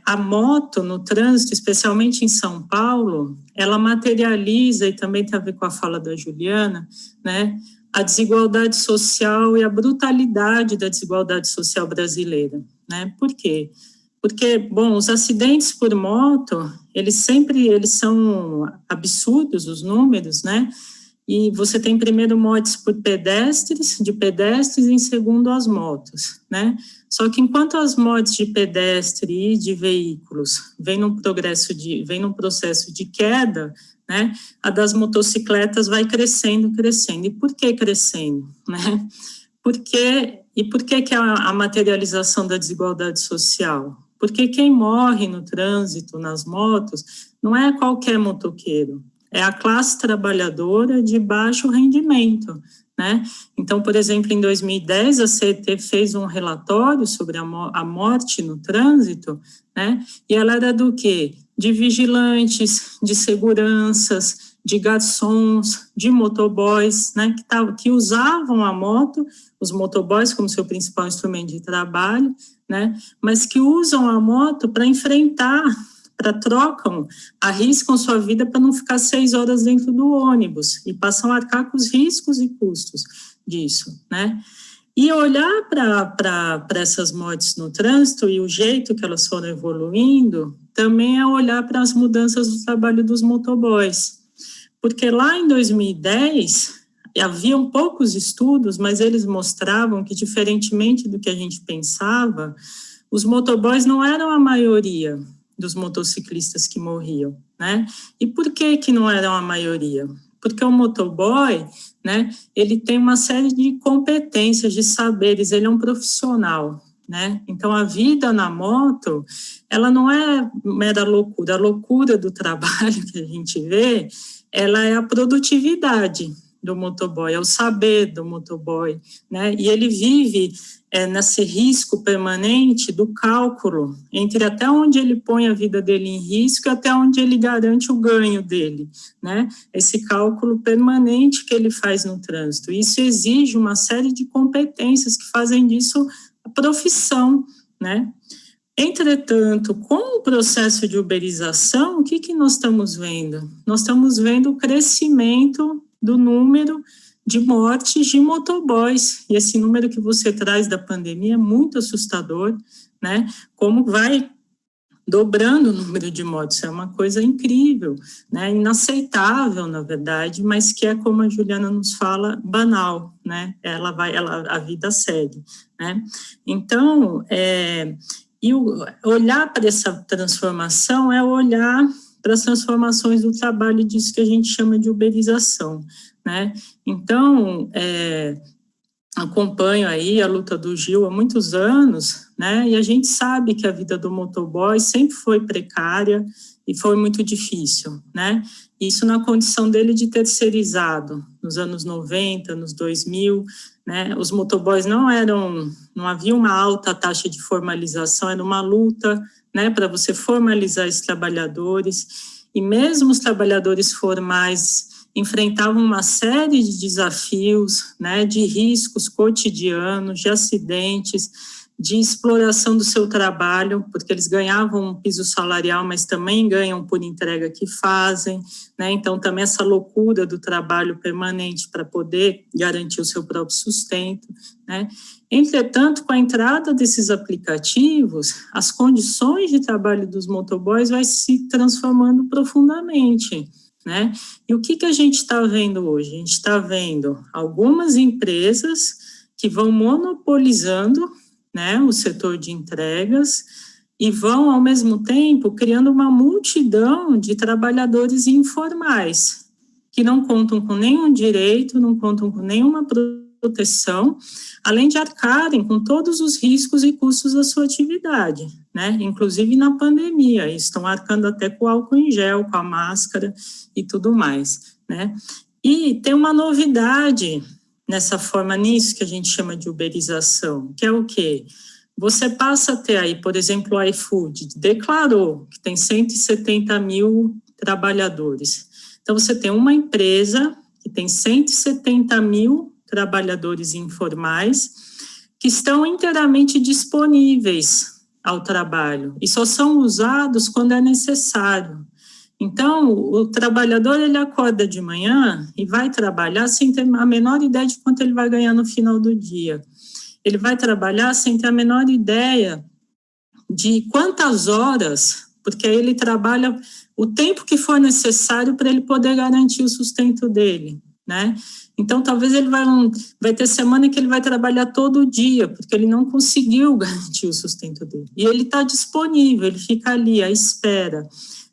A moto no trânsito, especialmente em São Paulo, ela materializa, e também tem a ver com a fala da Juliana, né? A desigualdade social e a brutalidade da desigualdade social brasileira, né? Por quê? Porque, bom, os acidentes por moto, eles são absurdos, os números, né? E você tem primeiro mortes por pedestres, e em segundo as motos, né? Só que enquanto as mortes de pedestre e de veículos vêm num processo de queda, né? A das motocicletas vai crescendo. E por que crescendo, né? Por que a materialização da desigualdade social? Porque quem morre no trânsito, nas motos, não é qualquer motoqueiro, é a classe trabalhadora de baixo rendimento, né? Então, por exemplo, em 2010, a CET fez um relatório sobre a morte no trânsito, né? E ela era do quê? De vigilantes, de seguranças, de garçons, de motoboys, né? Que usavam a moto, os motoboys como seu principal instrumento de trabalho, né? Mas que usam a moto para enfrentar, arriscam sua vida para não ficar 6 horas dentro do ônibus e passam a arcar com os riscos e custos disso, né? E olhar para essas mortes no trânsito e o jeito que elas foram evoluindo, também é olhar para as mudanças do trabalho dos motoboys. Porque lá em 2010, haviam poucos estudos, mas eles mostravam que, diferentemente do que a gente pensava, os motoboys não eram a maioria dos motociclistas que morriam, né? E por que não eram a maioria? Porque o motoboy, né, ele tem uma série de competências, de saberes, ele é um profissional, né? Então, a vida na moto, ela não é mera loucura. A loucura do trabalho que a gente vê, ela é a produtividade do motoboy, é o saber do motoboy, né? E ele vive nesse risco permanente do cálculo entre até onde ele põe a vida dele em risco e até onde ele garante o ganho dele, né? Esse cálculo permanente que ele faz no trânsito. Isso exige uma série de competências que fazem disso a profissão, né? Entretanto, com o processo de uberização, o que nós estamos vendo? Nós estamos vendo o crescimento do número de mortes de motoboys, e esse número que você traz da pandemia é muito assustador, né? Como vai dobrando o número de mortes, é uma coisa incrível, né? Inaceitável, na verdade, mas que é, como a Juliana nos fala, banal, né? A vida segue, né? Então, e olhar para essa transformação é olhar para as transformações do trabalho, disso que a gente chama de uberização, né? Então, acompanho aí a luta do Gil há muitos anos, né? E a gente sabe que a vida do motoboy sempre foi precária e foi muito difícil, né? Isso na condição dele de terceirizado, nos anos 90, nos 2000, né? Os motoboys não havia uma alta taxa de formalização, era uma luta, né, para você formalizar esses trabalhadores, e mesmo os trabalhadores formais enfrentavam uma série de desafios, né, de riscos cotidianos, de acidentes, de exploração do seu trabalho, porque eles ganhavam um piso salarial, mas também ganham por entrega que fazem, né? Então também essa loucura do trabalho permanente para poder garantir o seu próprio sustento, né? Entretanto, com a entrada desses aplicativos, as condições de trabalho dos motoboys vai se transformando profundamente, né? E o que a gente está vendo hoje? A gente está vendo algumas empresas que vão monopolizando, né, o setor de entregas, e vão, ao mesmo tempo, criando uma multidão de trabalhadores informais, que não contam com nenhum direito, não contam com nenhuma proteção, além de arcarem com todos os riscos e custos da sua atividade, né? Inclusive na pandemia, estão arcando até com o álcool em gel, com a máscara e tudo mais, né? E tem uma novidade nessa forma, nisso que a gente chama de uberização, que é o quê? Você passa a ter aí, por exemplo, o iFood declarou que tem 170 mil trabalhadores. Então, você tem uma empresa que tem 170 mil trabalhadores informais que estão inteiramente disponíveis ao trabalho e só são usados quando é necessário. Então, o trabalhador, ele acorda de manhã e vai trabalhar sem ter a menor ideia de quanto ele vai ganhar no final do dia. Ele vai trabalhar sem ter a menor ideia de quantas horas, porque aí ele trabalha o tempo que for necessário para ele poder garantir o sustento dele, né? Então, talvez ele vai ter semana que ele vai trabalhar todo dia, porque ele não conseguiu garantir o sustento dele. E ele está disponível, ele fica ali à espera.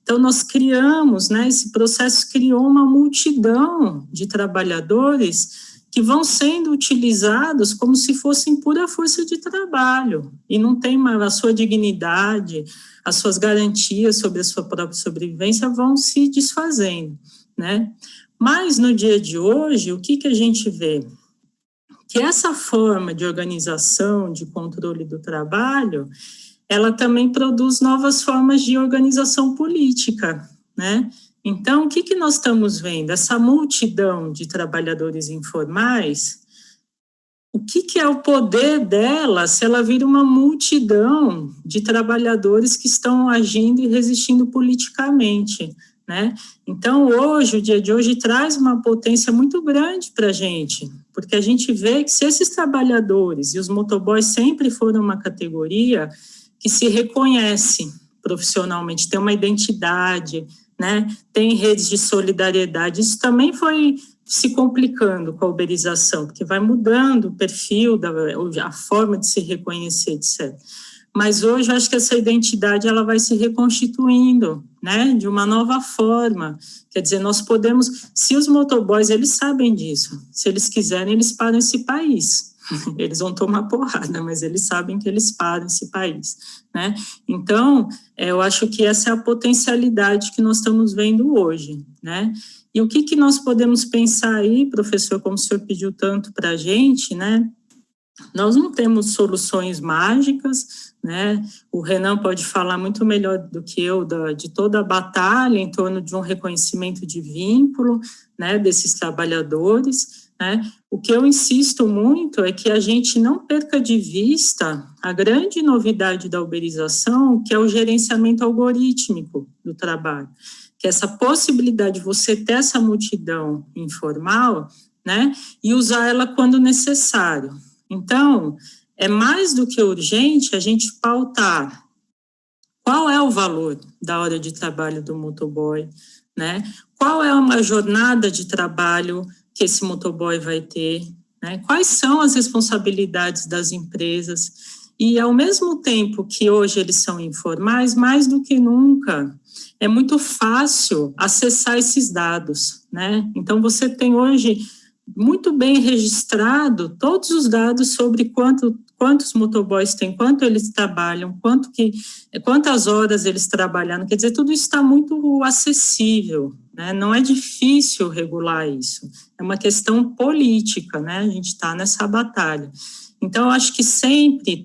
Então, nós criamos, né, esse processo criou uma multidão de trabalhadores que vão sendo utilizados como se fossem pura força de trabalho, e não tem mais a sua dignidade, as suas garantias sobre a sua própria sobrevivência vão se desfazendo, né? Mas, no dia de hoje, o que a gente vê? Que essa forma de organização, de controle do trabalho, ela também produz novas formas de organização política, né? Então, o que nós estamos vendo? Essa multidão de trabalhadores informais, o que é o poder dela se ela vira uma multidão de trabalhadores que estão agindo e resistindo politicamente, né? Então, hoje, o dia de hoje traz uma potência muito grande para a gente, porque a gente vê que se esses trabalhadores, e os motoboys sempre foram uma categoria que se reconhece profissionalmente, tem uma identidade, né, tem redes de solidariedade, isso também foi se complicando com a uberização, porque vai mudando o perfil, a forma de se reconhecer, etc. Mas hoje eu acho que essa identidade ela vai se reconstituindo, né, de uma nova forma. Quer dizer, nós podemos, se os motoboys, eles sabem disso, se eles quiserem, eles param esse país. Eles vão tomar porrada, mas eles sabem que eles param esse país, né? Então, eu acho que essa é a potencialidade que nós estamos vendo hoje, né? E o que nós podemos pensar aí, professor, como o senhor pediu tanto para a gente, né? Nós não temos soluções mágicas, né? O Renan pode falar muito melhor do que eu de toda a batalha em torno de um reconhecimento de vínculo, né, desses trabalhadores, né? O que eu insisto muito é que a gente não perca de vista a grande novidade da uberização, que é o gerenciamento algorítmico do trabalho, que é essa possibilidade de você ter essa multidão informal, né, e usar ela quando necessário. Então, é mais do que urgente a gente pautar qual é o valor da hora de trabalho do motoboy, né? Qual é uma jornada de trabalho que esse motoboy vai ter, né? Quais são as responsabilidades das empresas? E, ao mesmo tempo que hoje eles são informais, mais do que nunca, é muito fácil acessar esses dados, né? Então, você tem hoje muito bem registrado todos os dados sobre quantos motoboys tem, quanto eles trabalham, quantas horas eles trabalham, quer dizer, tudo isso está muito acessível, né? Não é difícil regular isso, é uma questão política, né? A gente está nessa batalha. Então, eu acho que sempre,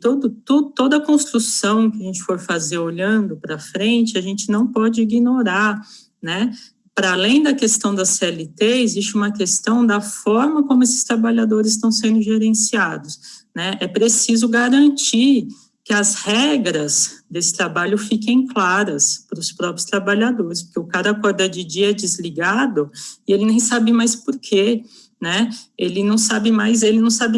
toda a construção que a gente for fazer olhando para frente, a gente não pode ignorar, né? Para além da questão da CLT, existe uma questão da forma como esses trabalhadores estão sendo gerenciados, né? É preciso garantir que as regras desse trabalho fiquem claras para os próprios trabalhadores, porque o cara acorda de dia desligado e ele nem sabe mais por quê, né? Ele não sabe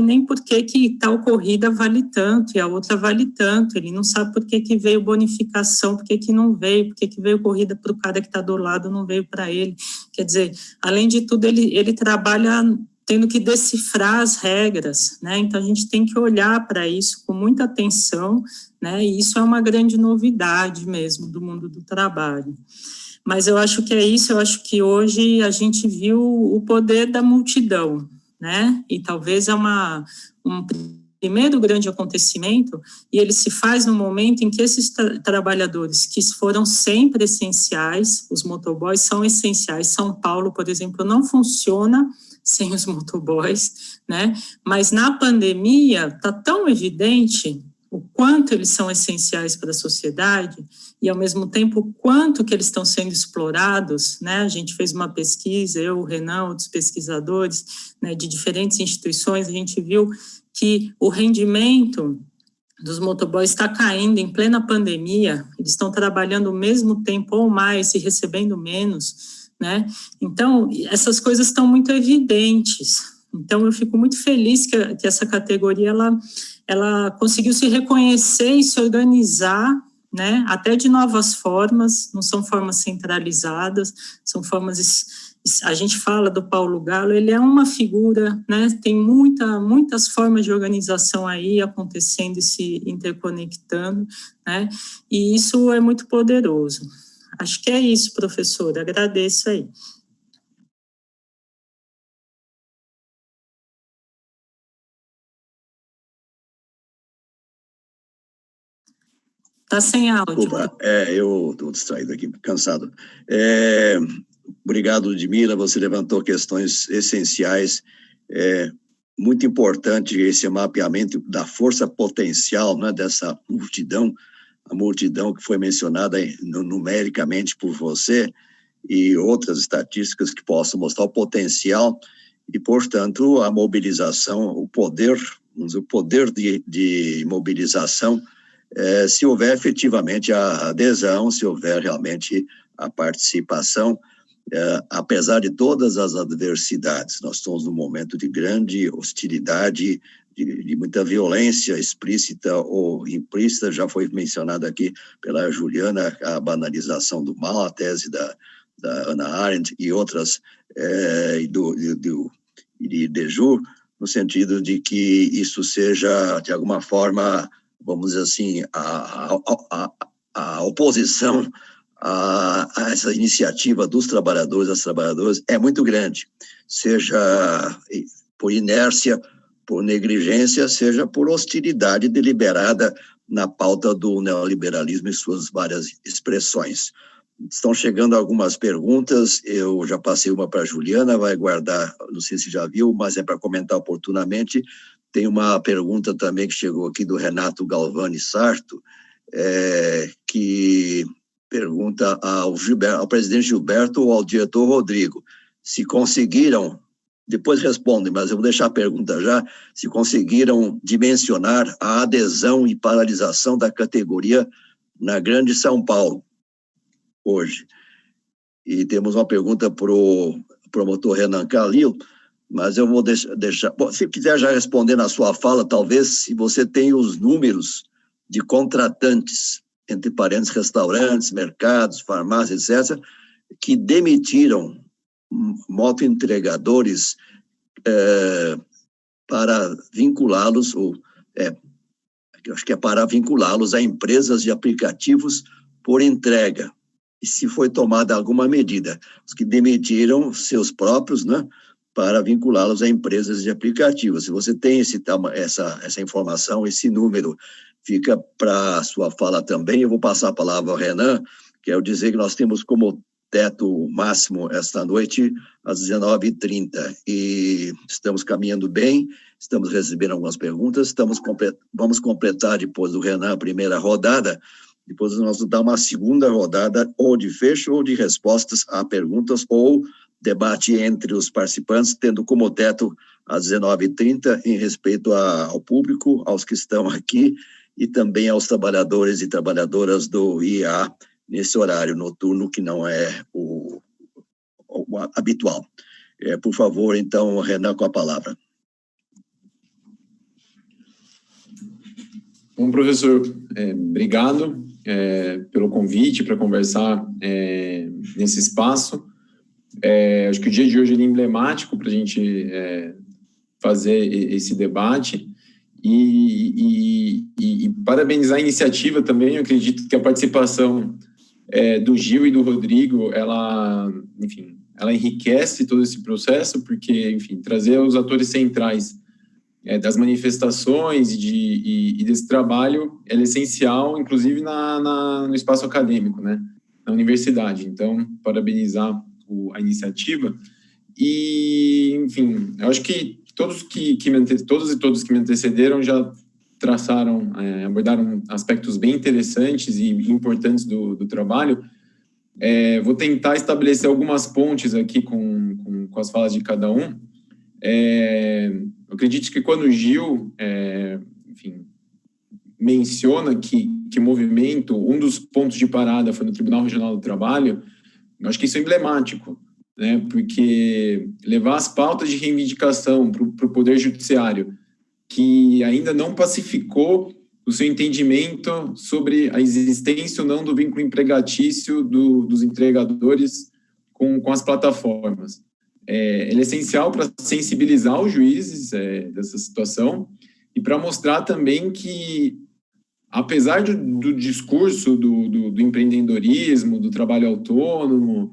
nem por que tal corrida vale tanto e a outra vale tanto, ele não sabe por que veio bonificação, por que não veio, por que veio corrida para o cara que está do lado, não veio para ele. Quer dizer, além de tudo, ele trabalha tendo que decifrar as regras, né? Então, a gente tem que olhar para isso com muita atenção, né? E isso é uma grande novidade mesmo do mundo do trabalho. Mas eu acho que é isso, eu acho que hoje a gente viu o poder da multidão, né? E talvez é um primeiro grande acontecimento, e ele se faz no momento em que esses trabalhadores que foram sempre essenciais, os motoboys são essenciais. São Paulo, por exemplo, não funciona sem os motoboys, né? Mas na pandemia está tão evidente o quanto eles são essenciais para a sociedade e, ao mesmo tempo, o quanto que eles estão sendo explorados, né? A gente fez uma pesquisa, eu, o Renan, outros pesquisadores, né, de diferentes instituições, a gente viu que o rendimento dos motoboys está caindo em plena pandemia, eles estão trabalhando o mesmo tempo ou mais e recebendo menos, né? Então, essas coisas estão muito evidentes. Então, eu fico muito feliz que essa categoria, ela conseguiu se reconhecer e se organizar, né, até de novas formas, não são formas centralizadas, são formas, a gente fala do Paulo Galo, ele é uma figura, né, tem muitas formas de organização aí acontecendo e se interconectando, né, e isso é muito poderoso. Acho que é isso, professor, agradeço aí. Está sem áudio. Desculpa, eu estou distraído aqui, cansado. Obrigado, Ludmila, você levantou questões essenciais. Muito importante esse mapeamento da força potencial, né, dessa multidão, a multidão que foi mencionada numericamente por você e outras estatísticas que possam mostrar o potencial e, portanto, a mobilização, o poder de mobilização, se houver efetivamente a adesão, se houver realmente a participação, apesar de todas as adversidades, nós estamos num momento de grande hostilidade, de muita violência explícita ou implícita. Já foi mencionada aqui pela Juliana a banalização do mal, a tese da Hannah Arendt e outras, de Dejur, no sentido de que isso seja, de alguma forma, vamos dizer assim, a oposição a essa iniciativa dos trabalhadores, das trabalhadoras, é muito grande, seja por inércia, por negligência, seja por hostilidade deliberada na pauta do neoliberalismo e suas várias expressões. Estão chegando algumas perguntas, eu já passei uma para a Juliana, vai guardar, não sei se já viu, mas é para comentar oportunamente. Tem uma pergunta também que chegou aqui do Renato Galvani Sarto, que pergunta ao presidente Gilberto ou ao diretor Rodrigo, se conseguiram, depois respondem, mas eu vou deixar a pergunta já, se conseguiram dimensionar a adesão e paralisação da categoria na Grande São Paulo, hoje. E temos uma pergunta para o promotor Renan Calil, mas eu vou deixar... Bom, se quiser já responder na sua fala, talvez, se você tem os números de contratantes, entre parênteses, restaurantes, mercados, farmácias, etc., que demitiram motoentregadores para vinculá-los, acho que é para vinculá-los a empresas de aplicativos por entrega, e se foi tomada alguma medida. Os que demitiram seus próprios, né, para vinculá-los a empresas de aplicativos. Se você tem essa informação, esse número, fica para a sua fala também. Eu vou passar a palavra ao Renan, quero dizer que nós temos como teto máximo esta noite às 19h30, e estamos caminhando bem, estamos recebendo algumas perguntas, vamos completar depois do Renan a primeira rodada, depois nós vamos dar uma segunda rodada ou de fecho ou de respostas a perguntas ou debate entre os participantes, tendo como teto às 19h30 em respeito ao público, aos que estão aqui e também aos trabalhadores e trabalhadoras do IEA nesse horário noturno que não é o habitual. Por favor, então, Renan, com a palavra. Bom, professor, obrigado pelo convite para conversar nesse espaço. Acho que o dia de hoje é emblemático para a gente fazer esse debate e parabenizar a iniciativa também. Eu acredito que a participação do Gil e do Rodrigo, ela enriquece todo esse processo, porque, enfim, trazer os atores centrais das manifestações e desse trabalho é essencial, inclusive no espaço acadêmico, né, na universidade. Então, parabenizar a iniciativa e, enfim, eu acho que todos e todos que me antecederam já traçaram, abordaram aspectos bem interessantes e importantes do trabalho. Vou tentar estabelecer algumas pontes aqui com as falas de cada um. Eu acredito que quando o Gil, menciona que movimento, um dos pontos de parada foi no Tribunal Regional do Trabalho, eu acho que isso é emblemático, né? Porque levar as pautas de reivindicação para o Poder Judiciário, que ainda não pacificou o seu entendimento sobre a existência ou não do vínculo empregatício dos entregadores com as plataformas. Ele é essencial para sensibilizar os juízes dessa situação e para mostrar também que, apesar do discurso do empreendedorismo, do trabalho autônomo,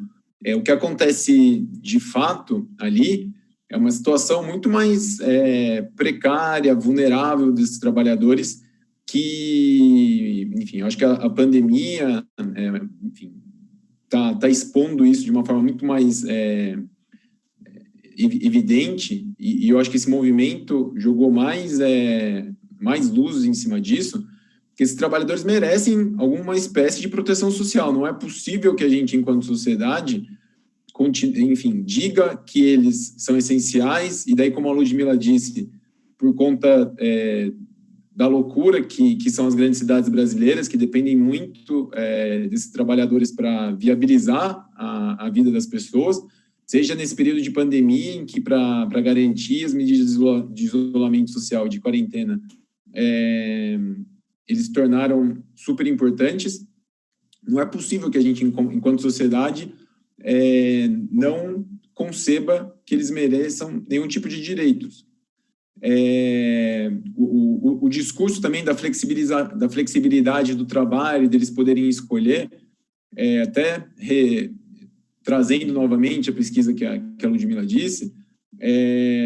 o que acontece de fato ali é uma situação muito mais precária, vulnerável desses trabalhadores que, enfim, eu acho que a pandemia, tá expondo isso de uma forma muito mais evidente, e eu acho que esse movimento jogou mais luz em cima disso, que esses trabalhadores merecem alguma espécie de proteção social. Não é possível que a gente, enquanto sociedade, enfim, diga que eles são essenciais, e daí, como a Ludmila disse, por conta da loucura que são as grandes cidades brasileiras, que dependem muito desses trabalhadores para viabilizar a vida das pessoas, seja nesse período de pandemia, em que para garantir as medidas de isolamento social, de quarentena, eles se tornaram super importantes. Não é possível que a gente, enquanto sociedade, não conceba que eles mereçam nenhum tipo de direitos. O discurso também da flexibilidade do trabalho, deles poderem escolher, até trazendo novamente a pesquisa que a Ludmila disse,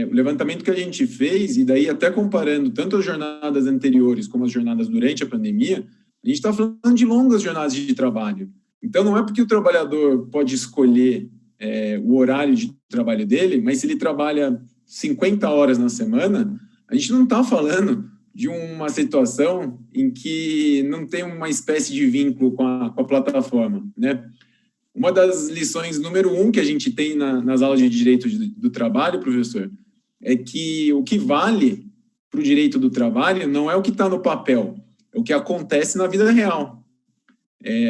o levantamento que a gente fez, e daí até comparando tanto as jornadas anteriores como as jornadas durante a pandemia, a gente está falando de longas jornadas de trabalho. Então, não é porque o trabalhador pode escolher o horário de trabalho dele, mas se ele trabalha 50 horas na semana, a gente não está falando de uma situação em que não tem uma espécie de vínculo com a plataforma, né? Uma das lições número 1 que a gente tem nas aulas de direito do trabalho, professor, é que o que vale para o direito do trabalho não é o que está no papel, é o que acontece na vida real.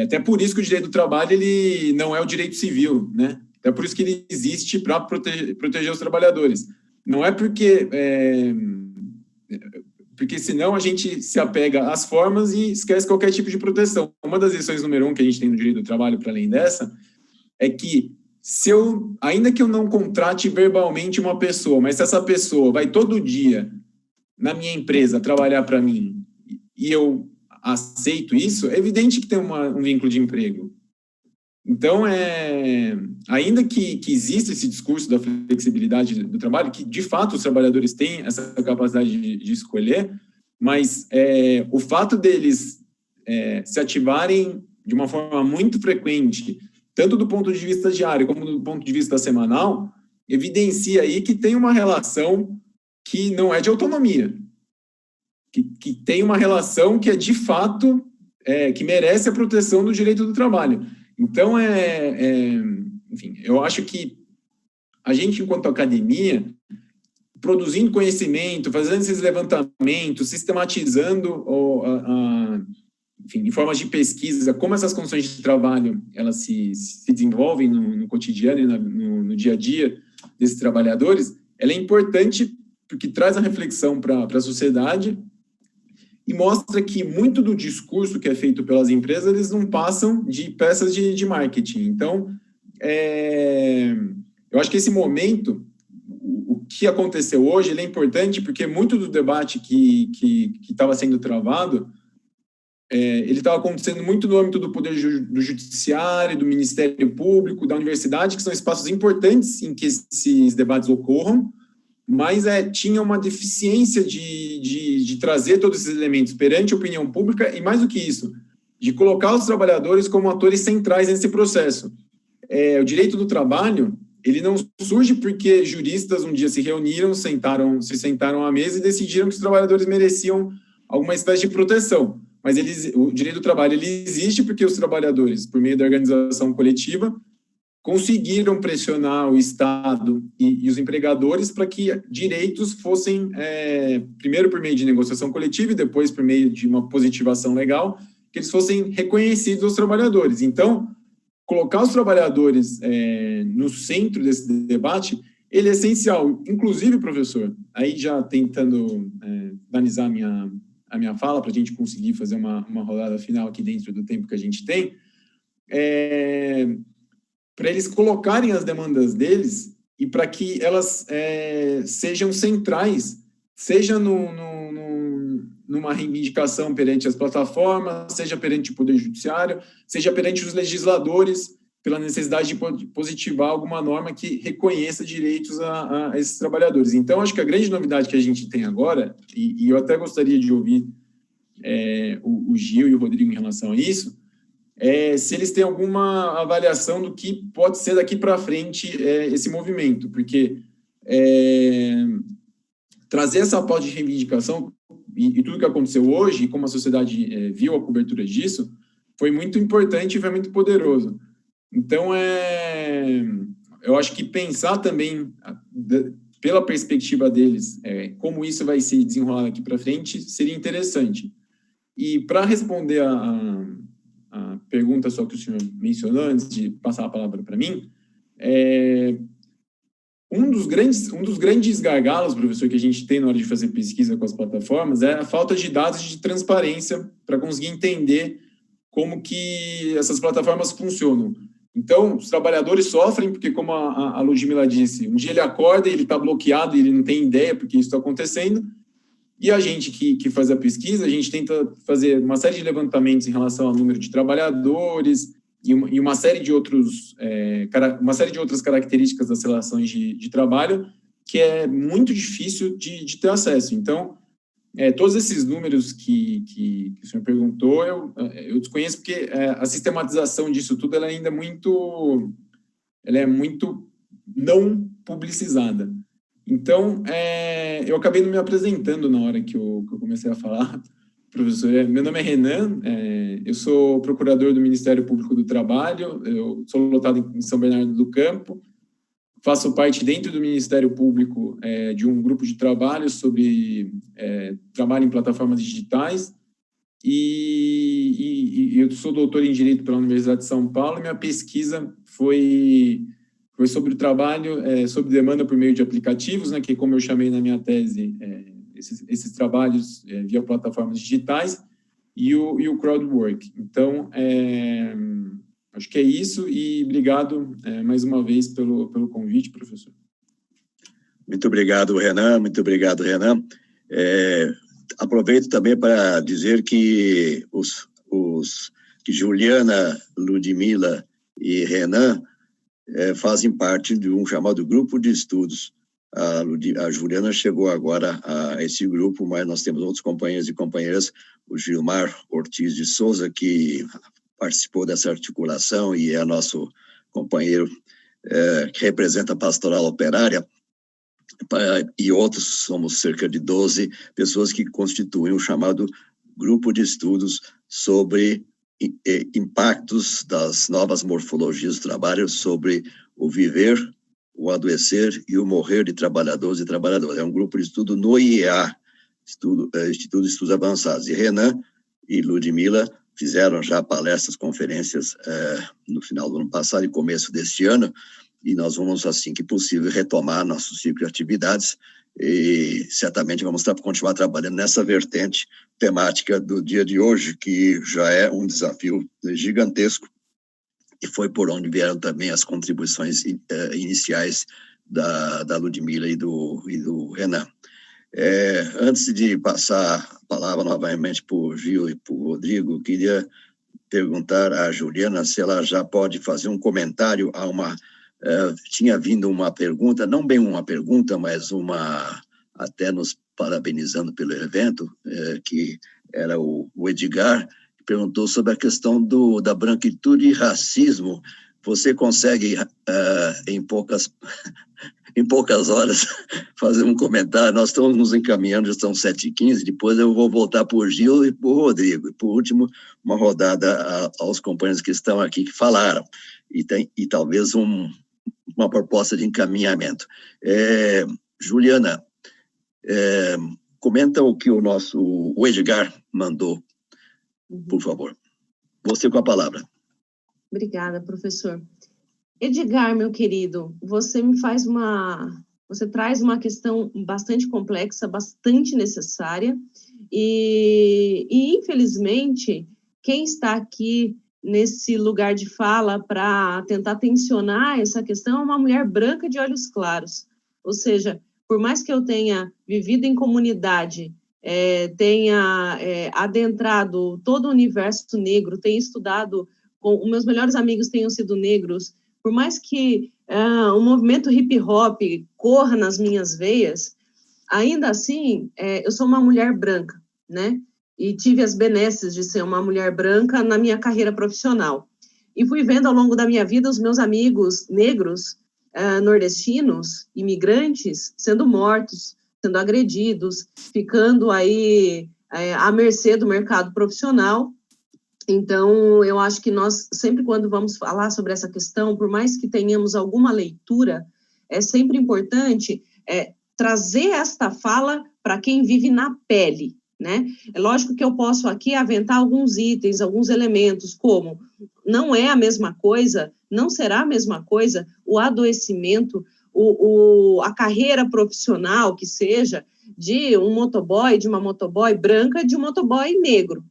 Até por isso que o direito do trabalho ele não é o direito civil, né? Até por isso que ele existe para proteger os trabalhadores. Não é porque senão a gente se apega às formas e esquece qualquer tipo de proteção. Uma das lições número 1 que a gente tem no direito do trabalho, para além dessa, é que ainda que eu não contrate verbalmente uma pessoa, mas se essa pessoa vai todo dia na minha empresa trabalhar para mim e eu aceito isso, é evidente que tem um vínculo de emprego. Então, ainda que exista esse discurso da flexibilidade do trabalho, que de fato os trabalhadores têm essa capacidade de escolher, mas o fato deles se ativarem de uma forma muito frequente, tanto do ponto de vista diário como do ponto de vista semanal, evidencia aí que tem uma relação que não é de autonomia, que tem uma relação que é de fato, que merece a proteção do direito do trabalho. Então, enfim, eu acho que a gente, enquanto academia, produzindo conhecimento, fazendo esses levantamentos, sistematizando, enfim, em formas de pesquisa, como essas condições de trabalho elas se desenvolvem no cotidiano e no dia a dia desses trabalhadores, ela é importante porque traz a reflexão para a sociedade e mostra que muito do discurso que é feito pelas empresas, eles não passam de peças de marketing. Então, eu acho que esse momento, o que aconteceu hoje, ele é importante porque muito do debate que estava sendo travado, ele estava acontecendo muito no âmbito do Poder do Judiciário, do Ministério Público, da Universidade, que são espaços importantes em que esses debates ocorram, mas tinha uma deficiência de trazer todos esses elementos perante a opinião pública e, mais do que isso, de colocar os trabalhadores como atores centrais nesse processo. O direito do trabalho, ele não surge porque juristas um dia se reuniram, se sentaram à mesa e decidiram que os trabalhadores mereciam alguma espécie de proteção. Mas o direito do trabalho ele existe porque os trabalhadores, por meio da organização coletiva, conseguiram pressionar o Estado e os empregadores para que direitos fossem, primeiro por meio de negociação coletiva e depois por meio de uma positivação legal, que eles fossem reconhecidos aos trabalhadores. Então, colocar os trabalhadores no centro desse debate, ele é essencial. Inclusive, professor, aí já tentando finalizar a minha fala, para a gente conseguir fazer uma rodada final aqui dentro do tempo que a gente tem, para eles colocarem as demandas deles e para que elas sejam centrais, seja numa reivindicação perante as plataformas, seja perante o Poder Judiciário, seja perante os legisladores, pela necessidade de positivar alguma norma que reconheça direitos a esses trabalhadores. Então, acho que a grande novidade que a gente tem agora, e eu até gostaria de ouvir o Gil e o Rodrigo em relação a isso, se eles têm alguma avaliação do que pode ser daqui para frente esse movimento, porque trazer essa pauta de reivindicação e tudo que aconteceu hoje, e como a sociedade viu a cobertura disso, foi muito importante e foi muito poderoso. Então, eu acho que pensar também pela perspectiva deles, como isso vai se desenrolar daqui para frente, seria interessante. E para responder a pergunta só que o senhor mencionou, antes de passar a palavra para mim, um dos grandes gargalos, professor, que a gente tem na hora de fazer pesquisa com as plataformas é a falta de dados de transparência para conseguir entender como que essas plataformas funcionam. Então, os trabalhadores sofrem porque, como a Ludmila disse, um dia ele acorda e ele está bloqueado e ele não tem ideia porque isso está acontecendo. E a gente que faz a pesquisa, a gente tenta fazer uma série de levantamentos em relação ao número de trabalhadores e uma série de outras características das relações de trabalho que é muito difícil de ter acesso. Então, todos esses números que o senhor perguntou, eu desconheço porque a sistematização disso tudo ela ainda é muito não publicizada. Então, eu acabei não me apresentando na hora que eu comecei a falar, professor. Meu nome é Renan, eu sou procurador do Ministério Público do Trabalho, eu sou lotado em São Bernardo do Campo, faço parte dentro do Ministério Público de um grupo de trabalho sobre trabalho em plataformas digitais e eu sou doutor em Direito pela Universidade de São Paulo e minha pesquisa foi sobre o trabalho, sob demanda por meio de aplicativos, né, que como eu chamei na minha tese, esses trabalhos via plataformas digitais e o crowdwork. Então, acho que é isso e obrigado mais uma vez pelo convite, professor. Muito obrigado, Renan. Muito obrigado, Renan. Aproveito também para dizer que que Juliana, Ludmila e Renan fazem parte de um chamado grupo de estudos. A Juliana chegou agora a esse grupo, mas nós temos outros companheiros e companheiras, o Gilmar Ortiz de Souza, que participou dessa articulação e é nosso companheiro que representa a Pastoral Operária, e outros, somos cerca de 12 pessoas que constituem o chamado grupo de estudos sobre impactos das novas morfologias do trabalho sobre o viver, o adoecer e o morrer de trabalhadores e trabalhadoras. É um grupo de estudo no IEA, Instituto de Estudos Avançados. E Renan e Ludmila fizeram já palestras, conferências no final do ano passado e começo deste ano, e nós vamos, assim que possível, retomar nosso ciclo de atividades e certamente vamos continuar trabalhando nessa vertente temática do dia de hoje, que já é um desafio gigantesco e foi por onde vieram também as contribuições iniciais da Ludmila e do Renan. Antes de passar a palavra novamente para o Gil e para o Rodrigo, queria perguntar à Juliana se ela já pode fazer um comentário a tinha vindo uma pergunta, não bem uma pergunta, mas até nos parabenizando pelo evento, que era o Edgar, que perguntou sobre a questão da branquitude e racismo. Você consegue, em poucas horas, fazer um comentário? Nós estamos nos encaminhando, já são 7h15, depois eu vou voltar para o Gil e para o Rodrigo. E, por último, uma rodada aos companheiros que estão aqui, que falaram, e talvez uma proposta de encaminhamento. Juliana, comenta o que o Edgar mandou, por favor. Você com a palavra. Obrigada, professor. Edgar, meu querido, você traz uma questão bastante complexa, bastante necessária, e infelizmente, quem está aqui nesse lugar de fala para tentar tensionar essa questão é uma mulher branca de olhos claros. Ou seja, por mais que eu tenha vivido em comunidade, tenha adentrado todo o universo negro, tenha estudado, os meus melhores amigos tenham sido negros, por mais que o movimento hip-hop corra nas minhas veias, ainda assim, eu sou uma mulher branca, né? E tive as benesses de ser uma mulher branca na minha carreira profissional. E fui vendo ao longo da minha vida os meus amigos negros, nordestinos, imigrantes, sendo mortos, sendo agredidos, ficando aí à mercê do mercado profissional. Então, eu acho que nós, sempre quando vamos falar sobre essa questão, por mais que tenhamos alguma leitura, é sempre importante trazer esta fala para quem vive na pele, né? É lógico que eu posso aqui aventar alguns itens, alguns elementos, como não é a mesma coisa, não será a mesma coisa o adoecimento, a carreira profissional que seja de um motoboy, de uma motoboy branca, de um motoboy negro.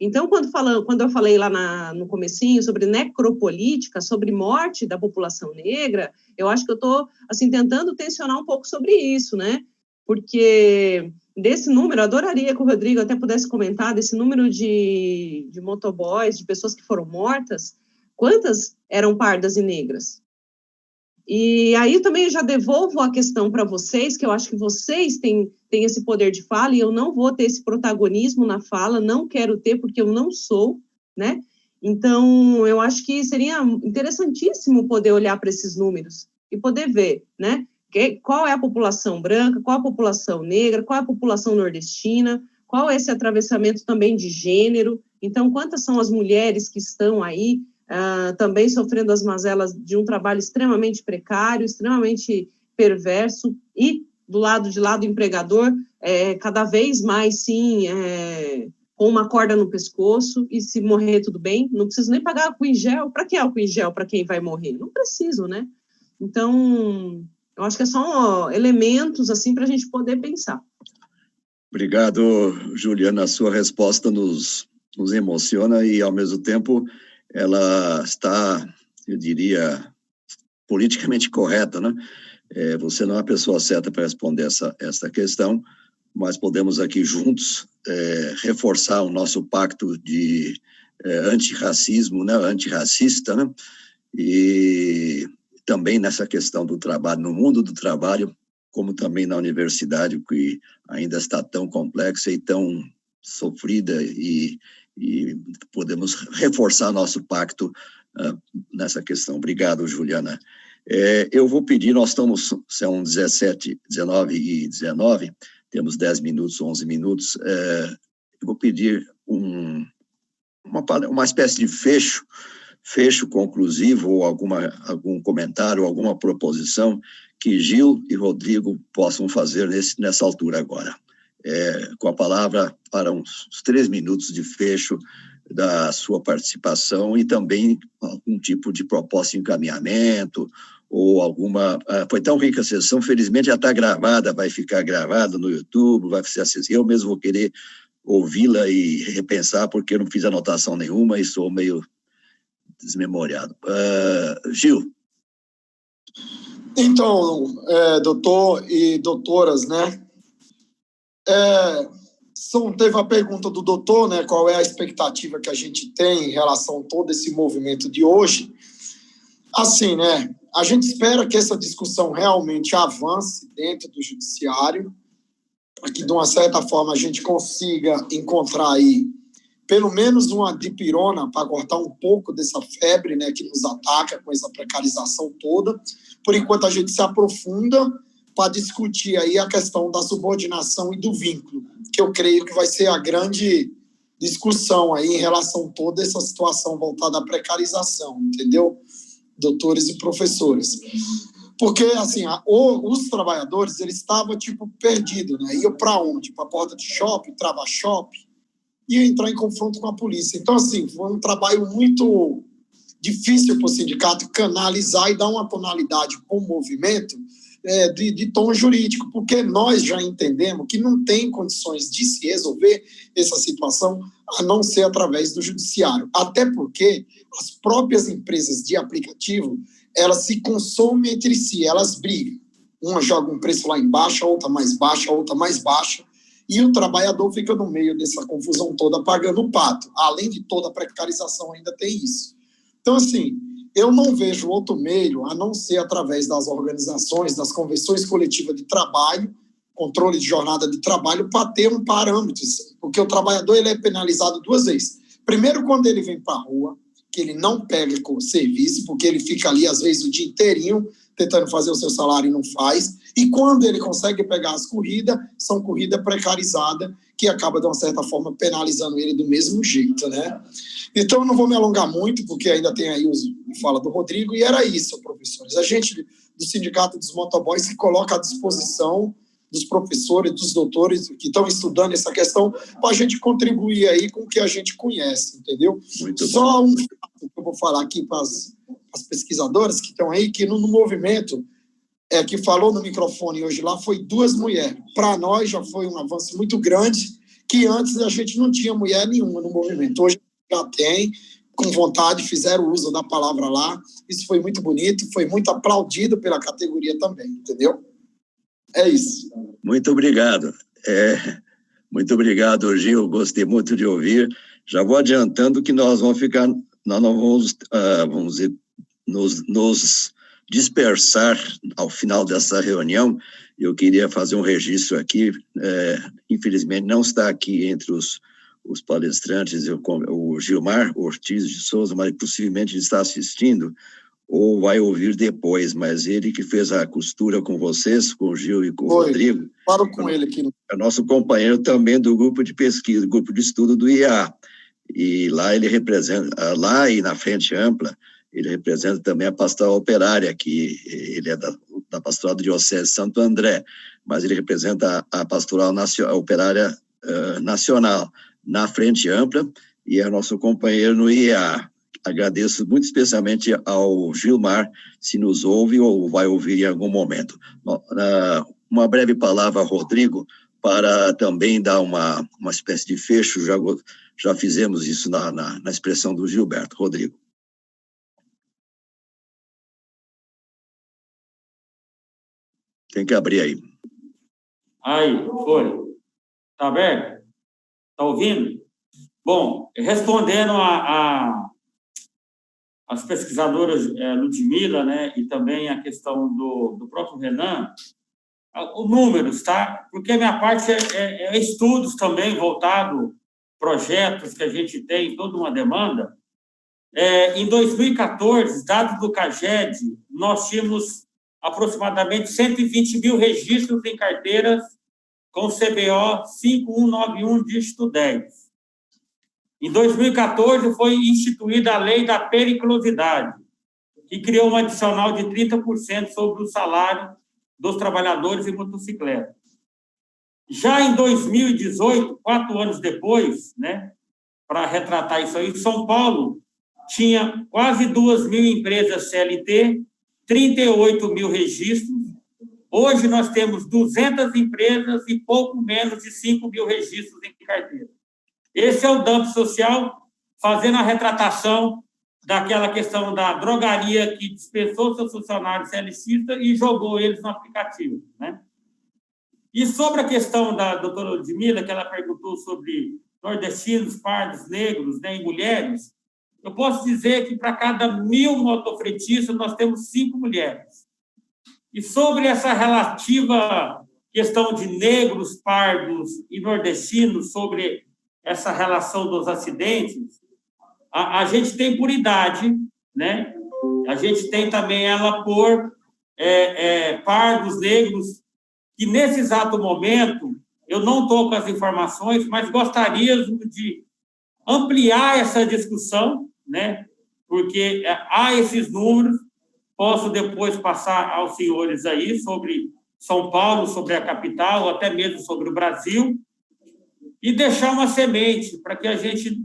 Então, quando eu falei lá no comecinho sobre necropolítica, sobre morte da população negra, eu acho que eu estou, assim, tentando tensionar um pouco sobre isso, né? Porque desse número, eu adoraria que o Rodrigo até pudesse comentar, desse número de motoboys, de pessoas que foram mortas, quantas eram pardas e negras? E aí também eu já devolvo a questão para vocês, que eu acho que vocês têm esse poder de fala, e eu não vou ter esse protagonismo na fala, não quero ter, porque eu não sou, né? Então, eu acho que seria interessantíssimo poder olhar para esses números e poder ver, né? Qual é a população branca, qual a população negra, qual é a população nordestina, qual é esse atravessamento também de gênero. Então, quantas são as mulheres que estão aí também sofrendo as mazelas de um trabalho extremamente precário, extremamente perverso, e do lado de lá do empregador, cada vez mais, sim, com uma corda no pescoço, e se morrer, tudo bem, não preciso nem pagar álcool em gel. Para que álcool em gel para quem vai morrer? Não preciso, né? Então, eu acho que são elementos, assim, para a gente poder pensar. Obrigado, Juliana. A sua resposta nos emociona e, ao mesmo tempo, ela está, eu diria, politicamente correta, né? Você não é a pessoa certa para responder essa questão, mas podemos aqui juntos reforçar o nosso pacto de antirracismo, né? Antirracista, né? E também nessa questão do trabalho, no mundo do trabalho, como também na universidade, que ainda está tão complexa e tão sofrida, e podemos reforçar nosso pacto nessa questão. Obrigado, Juliana. Eu vou pedir, nós estamos, são 19 e 19, temos 10 minutos, 11 minutos, eu vou pedir uma espécie de fecho conclusivo, ou algum comentário, alguma proposição que Gil e Rodrigo possam fazer nessa altura agora. Com a palavra para uns 3 minutos de fecho da sua participação, e também algum tipo de proposta de encaminhamento, ou alguma... Foi tão rica a sessão, felizmente já está gravada, vai ficar gravada no YouTube, vai ser acessível. Eu mesmo vou querer ouvi-la e repensar, porque eu não fiz anotação nenhuma e sou meio desmemoriado. Gil. Então, doutor e doutoras, né? Teve a pergunta do doutor, né? Qual é a expectativa que a gente tem em relação a todo esse movimento de hoje? Assim, né? A gente espera que essa discussão realmente avance dentro do judiciário, para que, de uma certa forma, a gente consiga encontrar aí pelo menos uma dipirona para cortar um pouco dessa febre, né, que nos ataca com essa precarização toda. Por enquanto, a gente se aprofunda para discutir aí a questão da subordinação e do vínculo, que eu creio que vai ser a grande discussão aí em relação a toda essa situação voltada à precarização, entendeu? Doutores e professores. Porque, assim, os trabalhadores, eles estavam, tipo, perdidos, né? Iam para onde? Para a porta de shopping, trava shopping, e entrar em confronto com a polícia. Então, assim, foi um trabalho muito difícil para o sindicato canalizar e dar uma tonalidade para o movimento de tom jurídico, porque nós já entendemos que não tem condições de se resolver essa situação a não ser através do judiciário. Até porque as próprias empresas de aplicativo, elas se consomem entre si, elas brigam. Uma joga um preço lá embaixo, a outra mais baixa, a outra mais baixa, e o trabalhador fica no meio dessa confusão toda pagando o pato. Além de toda a precarização, ainda tem isso. Então, assim, eu não vejo outro meio a não ser através das organizações, das convenções coletivas de trabalho, controle de jornada de trabalho, para ter um parâmetro. Porque o trabalhador ele é penalizado 2 vezes. Primeiro, quando ele vem para a rua, que ele não pega com serviço, porque ele fica ali, às vezes, o dia inteirinho, tentando fazer o seu salário e não faz. E quando ele consegue pegar as corridas, são corridas precarizadas, que acaba, de uma certa forma, penalizando ele do mesmo jeito, né? Então, eu não vou me alongar muito, porque ainda tem aí fala do Rodrigo, e era isso, professores. A gente do Sindicato dos Motoboys, que coloca à disposição dos professores, dos doutores que estão estudando essa questão, para a gente contribuir aí com o que a gente conhece, entendeu? Muito Só bom. um fato que eu vou falar aqui para as pesquisadoras que estão aí, que no movimento que falou no microfone hoje lá, foi 2 mulheres. Para nós já foi um avanço muito grande, que antes a gente não tinha mulher nenhuma no movimento. Hoje já tem, com vontade, fizeram uso da palavra lá. Isso foi muito bonito, foi muito aplaudido pela categoria também, entendeu? É isso. Muito obrigado. Muito obrigado, Gil. Gostei muito de ouvir. Já vou adiantando que nós não vamos, vamos dizer, nos dispersar ao final dessa reunião. Eu queria fazer um registro aqui. Infelizmente, não está aqui entre os palestrantes o Gilmar Ortiz de Souza, mas possivelmente ele está assistindo ou vai ouvir depois, mas ele que fez a costura com vocês, com o Gil e com o Rodrigo. Falo com ele aqui. É nosso companheiro também do grupo de pesquisa, grupo de estudo do IEA. E lá ele representa, lá e na Frente Ampla, ele representa também a Pastoral Operária, que ele é da Pastoral Diocese de Santo André, mas ele representa a Pastoral Operária Nacional na Frente Ampla e é nosso companheiro no IEA. Agradeço muito especialmente ao Gilmar, se nos ouve ou vai ouvir em algum momento. Uma breve palavra, Rodrigo, para também dar uma espécie de fecho, já fizemos isso na expressão do Gilberto. Rodrigo. Tem que abrir aí. Aí, foi. Está aberto? Está ouvindo? Bom, respondendo as pesquisadoras Ludmila, né, e também a questão do próprio Renan, os números, tá? Porque a minha parte é estudos também voltado, projetos que a gente tem, toda uma demanda. Em 2014, dados do CAGED, nós tínhamos aproximadamente 120 mil registros em carteiras com CBO 5191 dígito 10. Em 2014, foi instituída a Lei da Periculosidade, que criou um adicional de 30% sobre o salário dos trabalhadores em motocicleta. Já em 2018, 4 anos depois, né, para retratar isso aí, São Paulo tinha quase 2 mil empresas CLT, 38 mil registros. Hoje nós temos 200 empresas e pouco menos de 5 mil registros em carteira. Esse é o dump social, fazendo a retratação daquela questão da drogaria que dispensou seus funcionários CLTistas e jogou eles no aplicativo, né? E sobre a questão da doutora Ludmila, que ela perguntou sobre nordestinos, pardos, negros, né, e mulheres, eu posso dizer que para cada 1.000 motofretistas nós temos 5 mulheres. E sobre essa relativa questão de negros, pardos e nordestinos, sobre essa relação dos acidentes, a gente tem por idade, né? A gente tem também ela por pardos, negros, que nesse exato momento, eu não estou com as informações, mas gostaria de ampliar essa discussão, né? Porque há esses números, posso depois passar aos senhores aí sobre São Paulo, sobre a capital, até mesmo sobre o Brasil, e deixar uma semente para que a gente,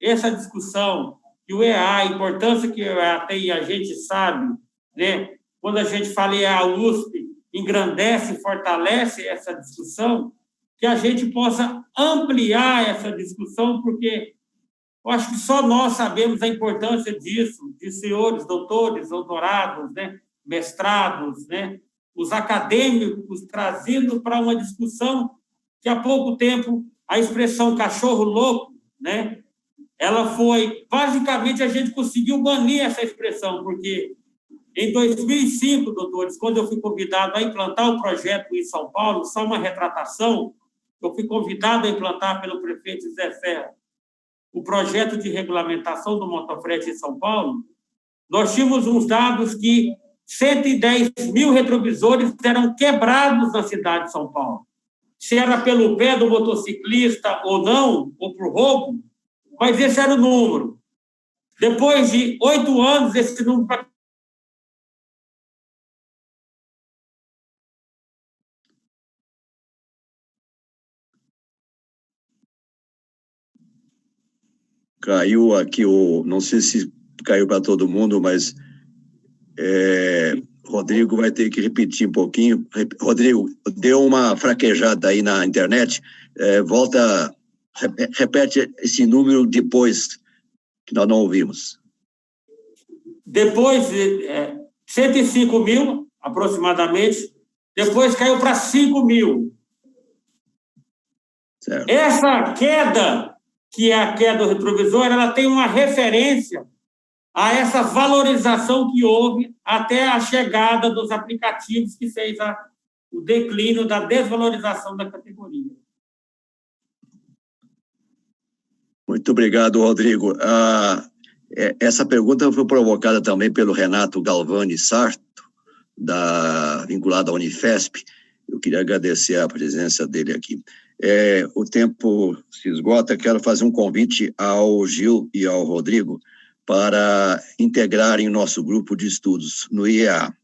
essa discussão, que o EA, a importância que o EA tem, a gente sabe, né? Quando a gente fala EA, a USP engrandece e fortalece essa discussão, que a gente possa ampliar essa discussão, porque eu acho que só nós sabemos a importância disso, de senhores doutores, doutorados, né? Mestrados, né? Os acadêmicos trazendo para uma discussão que há pouco tempo a expressão cachorro louco, né? Ela foi, basicamente, a gente conseguiu banir essa expressão, porque em 2005, doutores, quando eu fui convidado a implantar o projeto em São Paulo, só uma retratação, eu fui convidado a implantar pelo prefeito Zé Ferro o projeto de regulamentação do motofrete em São Paulo, nós tínhamos uns dados que 110 mil retrovisores eram quebrados na cidade de São Paulo. Se era pelo pé do motociclista ou não, ou por roubo, mas esse era o número. Depois de 8 anos, esse número Caiu aqui não sei se caiu para todo mundo, mas Rodrigo vai ter que repetir um pouquinho. Rodrigo, deu uma fraquejada aí na internet, repete esse número depois, que nós não ouvimos. Depois, 105 mil, aproximadamente, depois caiu para 5 mil. Certo. Essa queda, que é a queda do retrovisor, ela tem uma referência a essa valorização que houve até a chegada dos aplicativos que fez o declínio da desvalorização da categoria. Muito obrigado, Rodrigo. Essa pergunta foi provocada também pelo Renato Galvani Sarto, vinculado à Unifesp. Eu queria agradecer a presença dele aqui. O tempo se esgota, quero fazer um convite ao Gil e ao Rodrigo para integrarem o nosso grupo de estudos no IEA.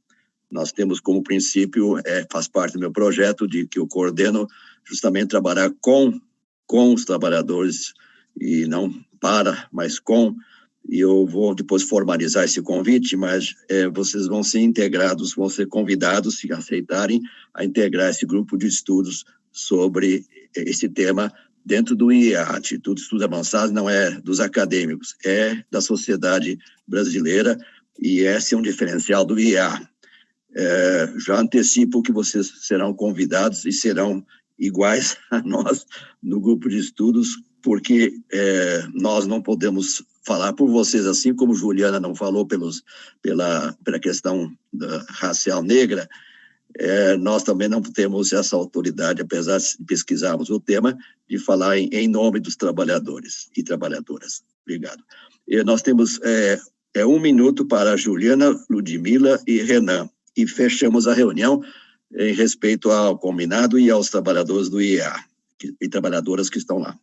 Nós temos como princípio, faz parte do meu projeto, de que eu coordeno justamente trabalhar com os trabalhadores, e não mas com, e eu vou depois formalizar esse convite, mas vocês vão ser integrados, vão ser convidados, se aceitarem, a integrar esse grupo de estudos sobre esse tema dentro do IEA. Instituto de Estudos Avançados não é dos acadêmicos, é da sociedade brasileira, e esse é um diferencial do IEA. Já antecipo que vocês serão convidados e serão iguais a nós no grupo de estudos, porque nós não podemos falar por vocês, assim como Juliana não falou pela questão racial negra. Nós também não temos essa autoridade, apesar de pesquisarmos o tema, de falar em nome dos trabalhadores e trabalhadoras. Obrigado. Nós temos 1 minuto para Juliana, Ludmila e Renan, e fechamos a reunião em respeito ao combinado e aos trabalhadores do IEA e trabalhadoras que estão lá.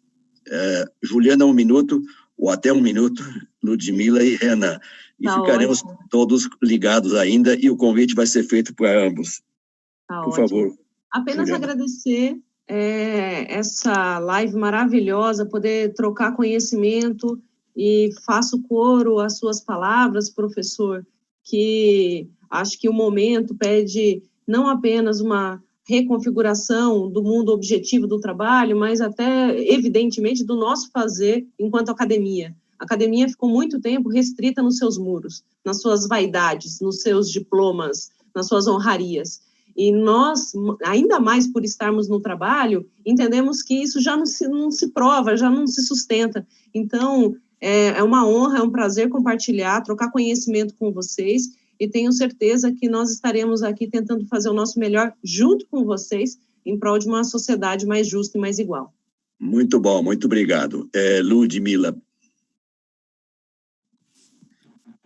Juliana, 1 minuto, ou até 1 minuto, Ludmila e Renan. E ficaremos todos ligados ainda, e o convite vai ser feito para ambos. Por favor. Apenas Juliana. Agradecer essa live maravilhosa, poder trocar conhecimento, e faço coro às suas palavras, professor, que acho que o momento pede não apenas uma reconfiguração do mundo objetivo do trabalho, mas até, evidentemente, do nosso fazer enquanto academia. A academia ficou muito tempo restrita nos seus muros, nas suas vaidades, nos seus diplomas, nas suas honrarias. E nós, ainda mais por estarmos no trabalho, entendemos que isso já não se prova, já não se sustenta. Então, é uma honra, é um prazer compartilhar, trocar conhecimento com vocês, e tenho certeza que nós estaremos aqui tentando fazer o nosso melhor junto com vocês, em prol de uma sociedade mais justa e mais igual. Muito bom, muito obrigado. Ludmila.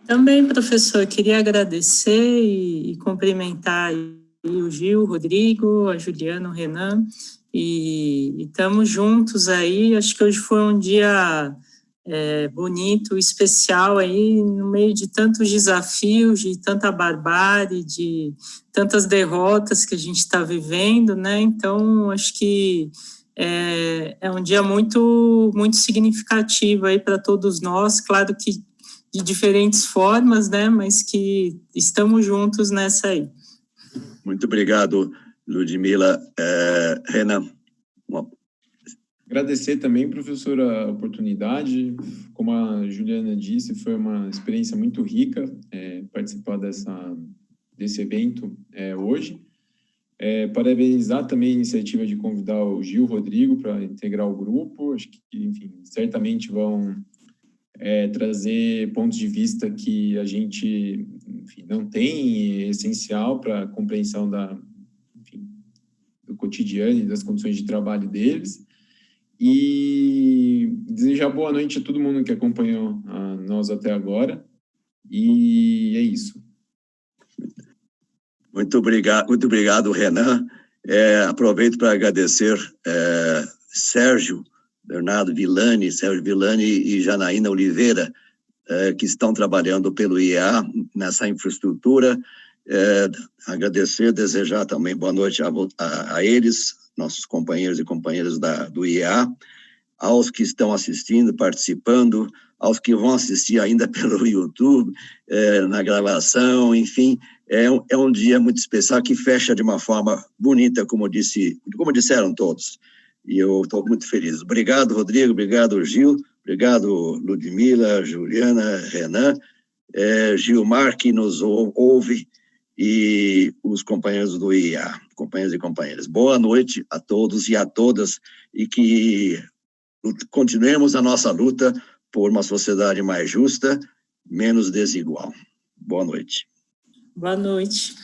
Também, professor, queria agradecer e cumprimentar o Gil, o Rodrigo, a Juliana, o Renan, e estamos juntos aí. Acho que hoje foi um dia bonito, especial aí, no meio de tantos desafios, de tanta barbárie, de tantas derrotas que a gente está vivendo, né? Então, acho que é um dia muito, muito significativo aí para todos nós, claro que de diferentes formas, né? Mas que estamos juntos nessa aí. Muito obrigado, Ludmila. Renan. Agradecer também, professor, a oportunidade. Como a Juliana disse, foi uma experiência muito rica participar desse evento hoje. Parabenizar também a iniciativa de convidar o Gil, o Rodrigo, para integrar o grupo. Acho que, enfim, certamente vão trazer pontos de vista que a gente, enfim, não tem, essencial para a compreensão do cotidiano e das condições de trabalho deles. E desejar boa noite a todo mundo que acompanhou nós até agora. E é isso. Muito obrigado, Renan. Aproveito para agradecer Sérgio Villani e Janaína Oliveira, que estão trabalhando pelo IEA nessa infraestrutura. Agradecer, desejar também boa noite a eles, nossos companheiros e companheiras do IEA, aos que estão assistindo, participando, aos que vão assistir ainda pelo YouTube, na gravação, enfim, é um dia muito especial que fecha de uma forma bonita, como disseram todos, e eu estou muito feliz. Obrigado, Rodrigo, obrigado, Gil, obrigado, Ludmila, Juliana, Renan, Gilmar, que nos ouve, e os companheiros do IEA, companheiros e companheiras. Boa noite a todos e a todas, e que continuemos a nossa luta por uma sociedade mais justa, menos desigual. Boa noite. Boa noite.